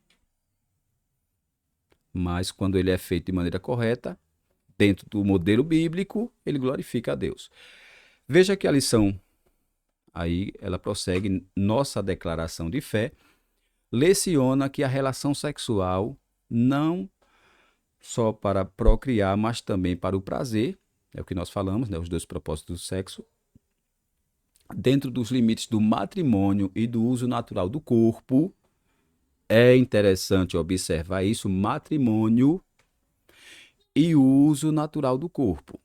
Mas quando ele é feito de maneira correta, dentro do modelo bíblico, ele glorifica a Deus. Veja que a lição aí, ela prossegue, nossa declaração de fé, leciona que a relação sexual não só para procriar, mas também para o prazer, é o que nós falamos, né, os dois propósitos do sexo, dentro dos limites do matrimônio e do uso natural do corpo. É interessante observar isso, matrimônio e uso natural do corpo.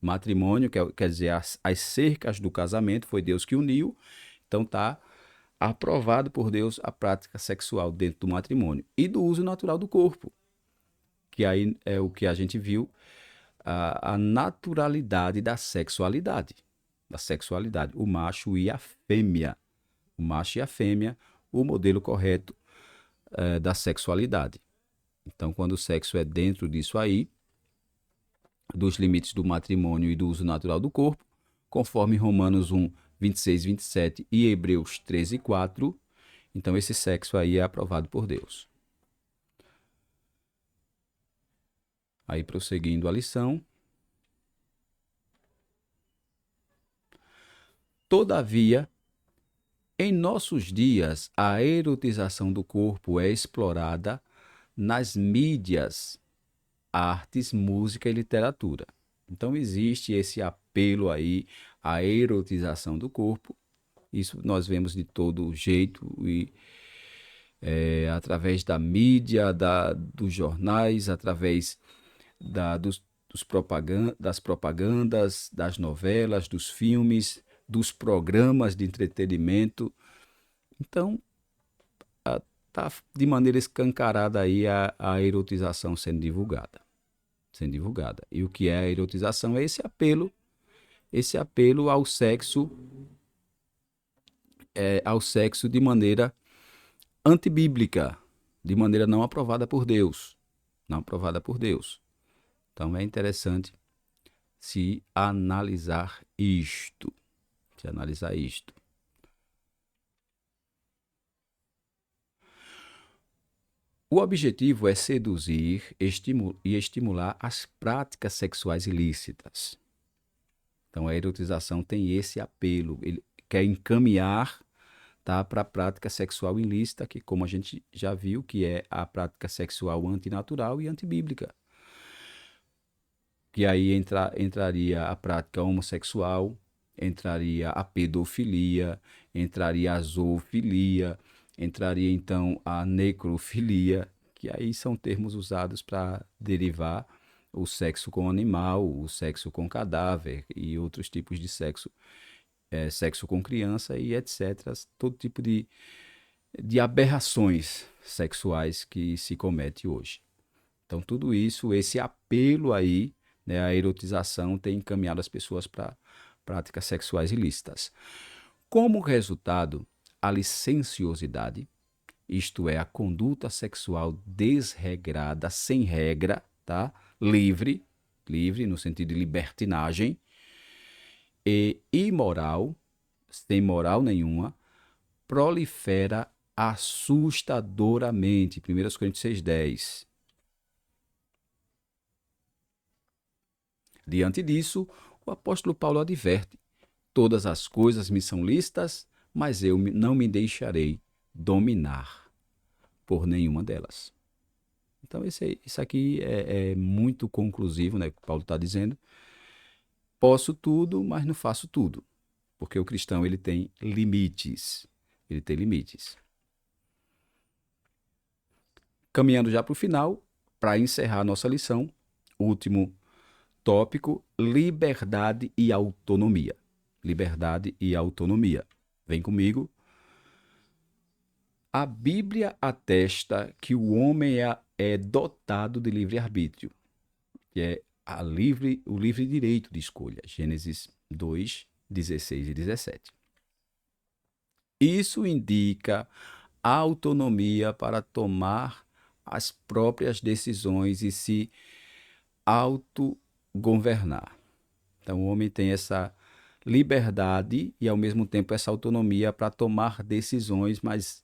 Matrimônio, quer dizer, as cercas do casamento, foi Deus que uniu, então está aprovado por Deus a prática sexual dentro do matrimônio e do uso natural do corpo, que aí é o que a gente viu, a naturalidade da sexualidade, o macho e a fêmea, o modelo correto da sexualidade. Então, quando o sexo é dentro disso aí, dos limites do matrimônio e do uso natural do corpo, conforme Romanos 1, 26, 27 e Hebreus 13, 4, então esse sexo aí é aprovado por Deus. Aí, prosseguindo a lição. Todavia, em nossos dias, a erotização do corpo é explorada nas mídias, artes, música e literatura. Então, existe esse apelo aí à erotização do corpo. Isso nós vemos de todo jeito e através da mídia, dos jornais, através das propagandas, das novelas, dos filmes, dos programas de entretenimento. Então, está de maneira escancarada aí a erotização sendo divulgada. E o que é a erotização? É esse apelo ao sexo de maneira antibíblica, de maneira não aprovada por Deus. Então é interessante se analisar isto. O objetivo é seduzir e estimular as práticas sexuais ilícitas. Então a erotização tem esse apelo, ele quer encaminhar, tá, para a prática sexual ilícita, que como a gente já viu, que é a prática sexual antinatural e antibíblica. Que aí entraria a prática homossexual, entraria a pedofilia, entraria a zoofilia, entraria então a necrofilia, que aí são termos usados para derivar o sexo com animal, o sexo com cadáver e outros tipos de sexo, sexo com criança e etc. Todo tipo de aberrações sexuais que se comete hoje. Então, tudo isso, esse apelo aí, né, a erotização tem encaminhado as pessoas para práticas sexuais ilícitas. Como resultado, a licenciosidade, isto é, a conduta sexual desregrada, sem regra, tá? Livre, livre no sentido de libertinagem, e imoral, sem moral nenhuma, prolifera assustadoramente. 1 Coríntios 6,10. Diante disso, o apóstolo Paulo adverte: todas as coisas me são lícitas, mas eu não me deixarei dominar por nenhuma delas. Então, isso aqui é muito conclusivo, né? O que Paulo está dizendo. Posso tudo, mas não faço tudo. Porque o cristão ele tem limites. Ele tem limites. Caminhando já para o final, para encerrar a nossa lição, último tópico: liberdade e autonomia. Liberdade e autonomia. Vem comigo. A Bíblia atesta que o homem é dotado de livre-arbítrio, que é o livre direito de escolha. Gênesis 2, 16 e 17. Isso indica autonomia para tomar as próprias decisões e se autogovernar. Então, o homem tem essa liberdade e, ao mesmo tempo, essa autonomia para tomar decisões, mas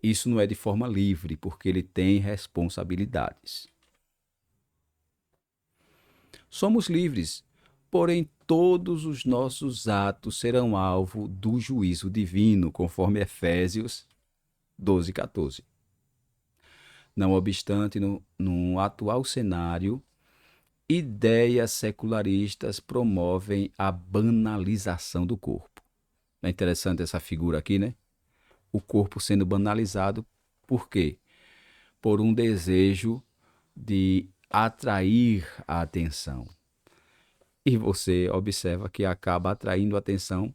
isso não é de forma livre, porque ele tem responsabilidades. Somos livres, porém todos os nossos atos serão alvo do juízo divino, conforme Efésios 12:14. Não obstante, no atual cenário, ideias secularistas promovem a banalização do corpo. É interessante essa figura aqui, né? O corpo sendo banalizado, por quê? Por um desejo de atrair a atenção. E você observa que acaba atraindo a atenção,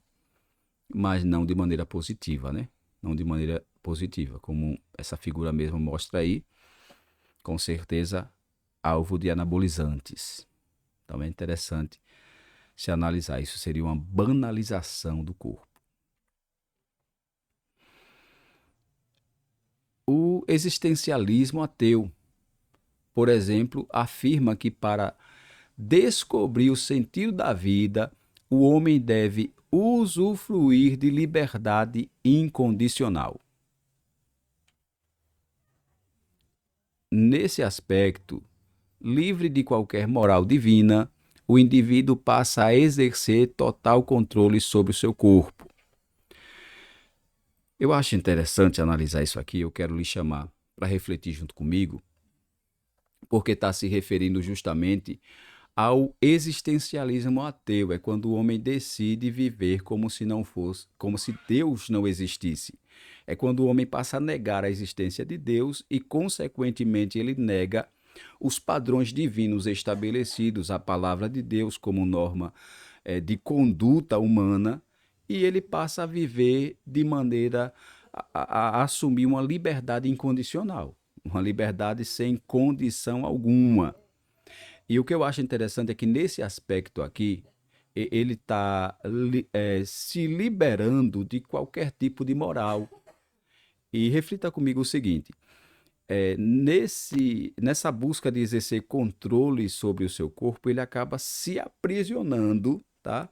mas não de maneira positiva, né? Não de maneira positiva, como essa figura mesmo mostra aí, com certeza alvo de anabolizantes. Então é interessante se analisar. Isso seria uma banalização do corpo. O existencialismo ateu, por exemplo, afirma que para descobrir o sentido da vida, o homem deve usufruir de liberdade incondicional. Nesse aspecto, livre de qualquer moral divina, o indivíduo passa a exercer total controle sobre o seu corpo. Eu acho interessante analisar isso aqui, eu quero lhe chamar para refletir junto comigo, porque está se referindo justamente ao existencialismo ateu. É quando o homem decide viver como se não fosse, como se Deus não existisse. É quando o homem passa a negar a existência de Deus e, consequentemente, ele nega os padrões divinos estabelecidos, a palavra de Deus como norma de conduta humana, e ele passa a viver de maneira a assumir uma liberdade incondicional, uma liberdade sem condição alguma. E o que eu acho interessante é que nesse aspecto aqui, ele está se liberando de qualquer tipo de moral. E reflita comigo o seguinte: nessa busca de exercer controle sobre o seu corpo, ele acaba se aprisionando, tá?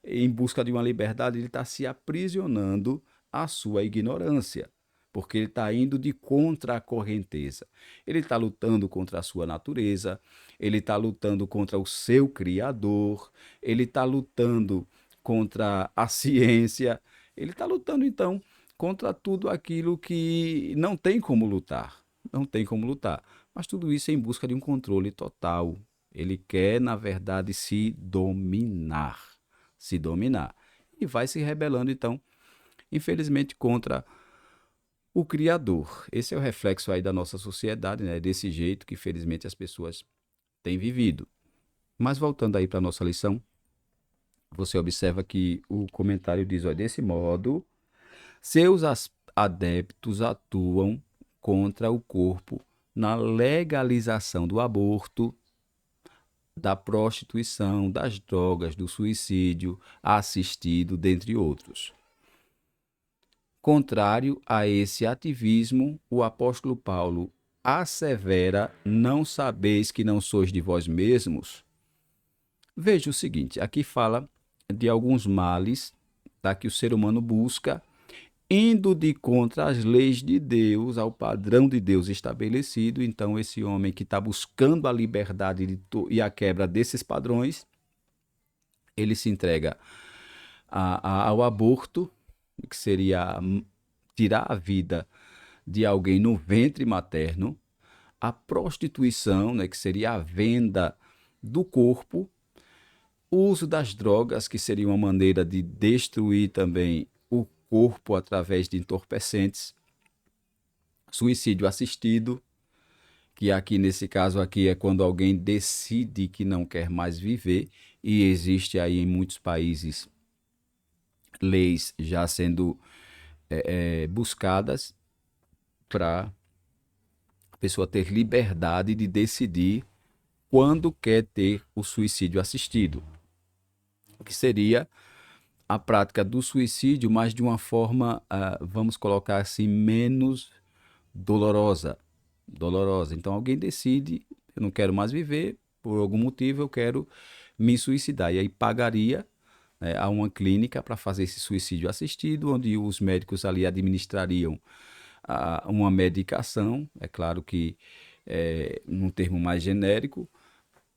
Em busca de uma liberdade, ele está se aprisionando à sua ignorância, porque ele está indo de contra a correnteza. Ele está lutando contra a sua natureza, ele está lutando contra o seu Criador, ele está lutando contra a ciência, ele está lutando, então, contra tudo aquilo que não tem como lutar. Não tem como lutar. Mas tudo isso é em busca de um controle total. Ele quer, na verdade, se dominar. Se dominar. E vai se rebelando, então, infelizmente, contra o Criador. Esse é o reflexo aí da nossa sociedade, né? Desse jeito que, infelizmente, as pessoas têm vivido. Mas voltando aí para a nossa lição, você observa que o comentário diz: olha, desse modo, seus adeptos atuam contra o corpo na legalização do aborto, da prostituição, das drogas, do suicídio assistido, dentre outros. Contrário a esse ativismo, o apóstolo Paulo assevera: não sabeis que não sois de vós mesmos? Veja o seguinte, aqui fala de alguns males, tá, que o ser humano busca, indo de contra as leis de Deus, ao padrão de Deus estabelecido. Então, esse homem que está buscando a liberdade e a quebra desses padrões, ele se entrega ao aborto, que seria tirar a vida de alguém no ventre materno, a prostituição, né, que seria a venda do corpo, o uso das drogas, que seria uma maneira de destruir também o corpo através de entorpecentes, suicídio assistido, que aqui nesse caso aqui é quando alguém decide que não quer mais viver, e existe aí em muitos países leis já sendo buscadas para a pessoa ter liberdade de decidir quando quer ter o suicídio assistido, que seria a prática do suicídio, mas de uma forma, vamos colocar assim, menos dolorosa. Então alguém decide: eu não quero mais viver, por algum motivo eu quero me suicidar. E aí pagaria, né, a uma clínica para fazer esse suicídio assistido, onde os médicos ali administrariam uma medicação, é claro que num termo mais genérico,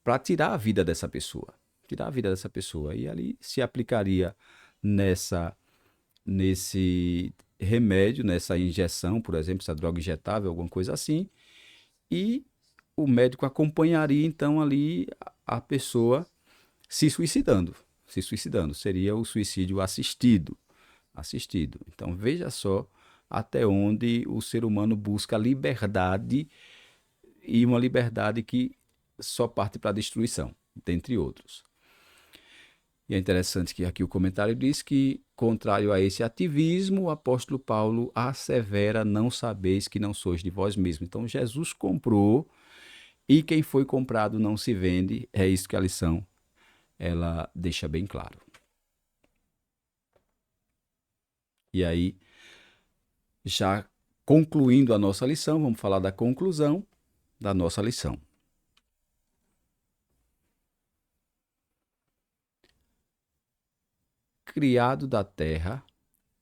para tirar a vida dessa pessoa. Tirar a vida dessa pessoa. E ali se aplicaria nesse remédio, nessa injeção, por exemplo, essa droga injetável, alguma coisa assim, e o médico acompanharia então ali a pessoa se suicidando. Seria o suicídio assistido. Então veja só até onde o ser humano busca liberdade, e uma liberdade que só parte para a destruição, dentre outros. E é interessante que aqui o comentário diz que, contrário a esse ativismo, o apóstolo Paulo assevera: não sabeis que não sois de vós mesmos. Então Jesus comprou, e quem foi comprado não se vende. É isso que a lição ela deixa bem claro. E aí, já concluindo a nossa lição, vamos falar da conclusão da nossa lição. Criado da terra,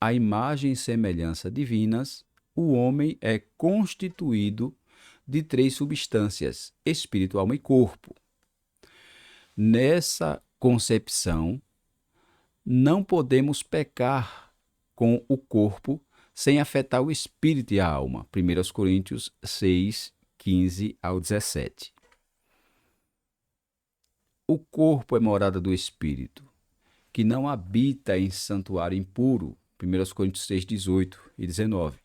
à imagem e semelhança divinas, o homem é constituído de 3 substâncias: espírito, alma e corpo. Nessa concepção, não podemos pecar com o corpo sem afetar o espírito e a alma. 1 Coríntios 6, 15 ao 17. O corpo é morada do espírito, que não habita em santuário impuro. 1 Coríntios 6, 18 e 19.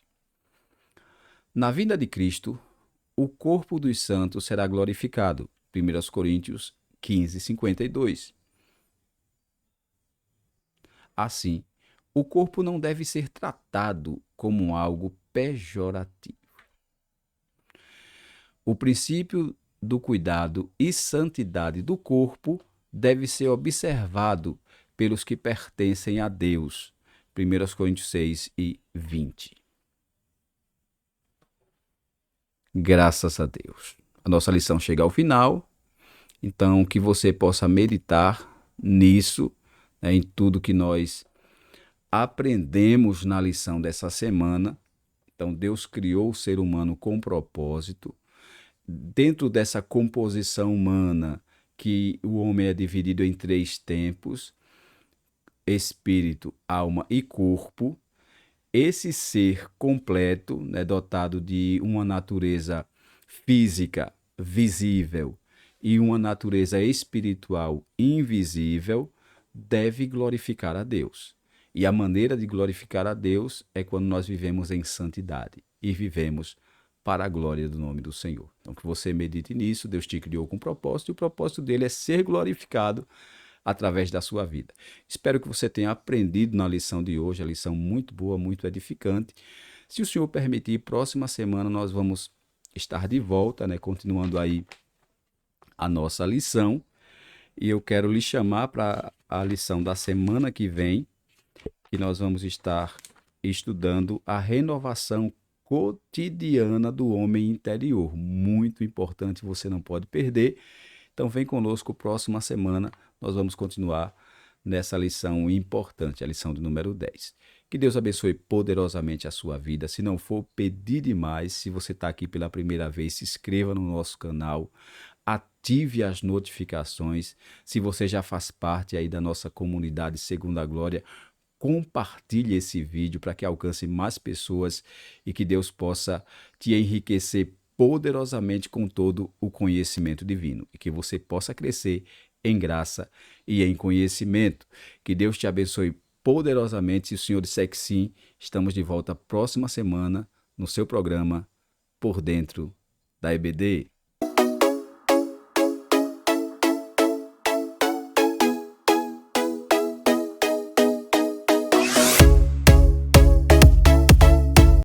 Na vinda de Cristo, o corpo dos santos será glorificado. 1 Coríntios 15, 52. Assim, o corpo não deve ser tratado como algo pejorativo. O princípio do cuidado e santidade do corpo deve ser observado pelos que pertencem a Deus. 1 Coríntios 6 e 20. Graças a Deus. A nossa lição chega ao final, então que você possa meditar nisso, né, em tudo que nós aprendemos na lição dessa semana. Então Deus criou o ser humano com propósito. Dentro dessa composição humana, que o homem é dividido em 3 tempos: espírito, alma e corpo. Esse ser completo, né, dotado de uma natureza física visível e uma natureza espiritual invisível, deve glorificar a Deus. E a maneira de glorificar a Deus é quando nós vivemos em santidade e vivemos para a glória do nome do Senhor. Então, que você medite nisso. Deus te criou com propósito, e o propósito dele é ser glorificado através da sua vida. Espero que você tenha aprendido na lição de hoje, a lição muito boa, muito edificante. Se o Senhor permitir, próxima semana nós vamos estar de volta, né? Continuando aí a nossa lição. E eu quero lhe chamar para a lição da semana que vem, que nós vamos estar estudando a renovação cotidiana do homem interior. Muito importante, você não pode perder. Então vem conosco, próxima semana nós vamos continuar nessa lição importante, a lição de número 10. Que Deus abençoe poderosamente a sua vida. Se não for pedir demais, se você está aqui pela primeira vez, se inscreva no nosso canal, ative as notificações. Se você já faz parte aí da nossa comunidade Segundo a Glória, compartilhe esse vídeo para que alcance mais pessoas e que Deus possa te enriquecer poderosamente com todo o conhecimento divino e que você possa crescer em graça e em conhecimento. Que Deus te abençoe poderosamente. Se o Senhor disser que sim, estamos de volta próxima semana no seu programa Por Dentro da EBD.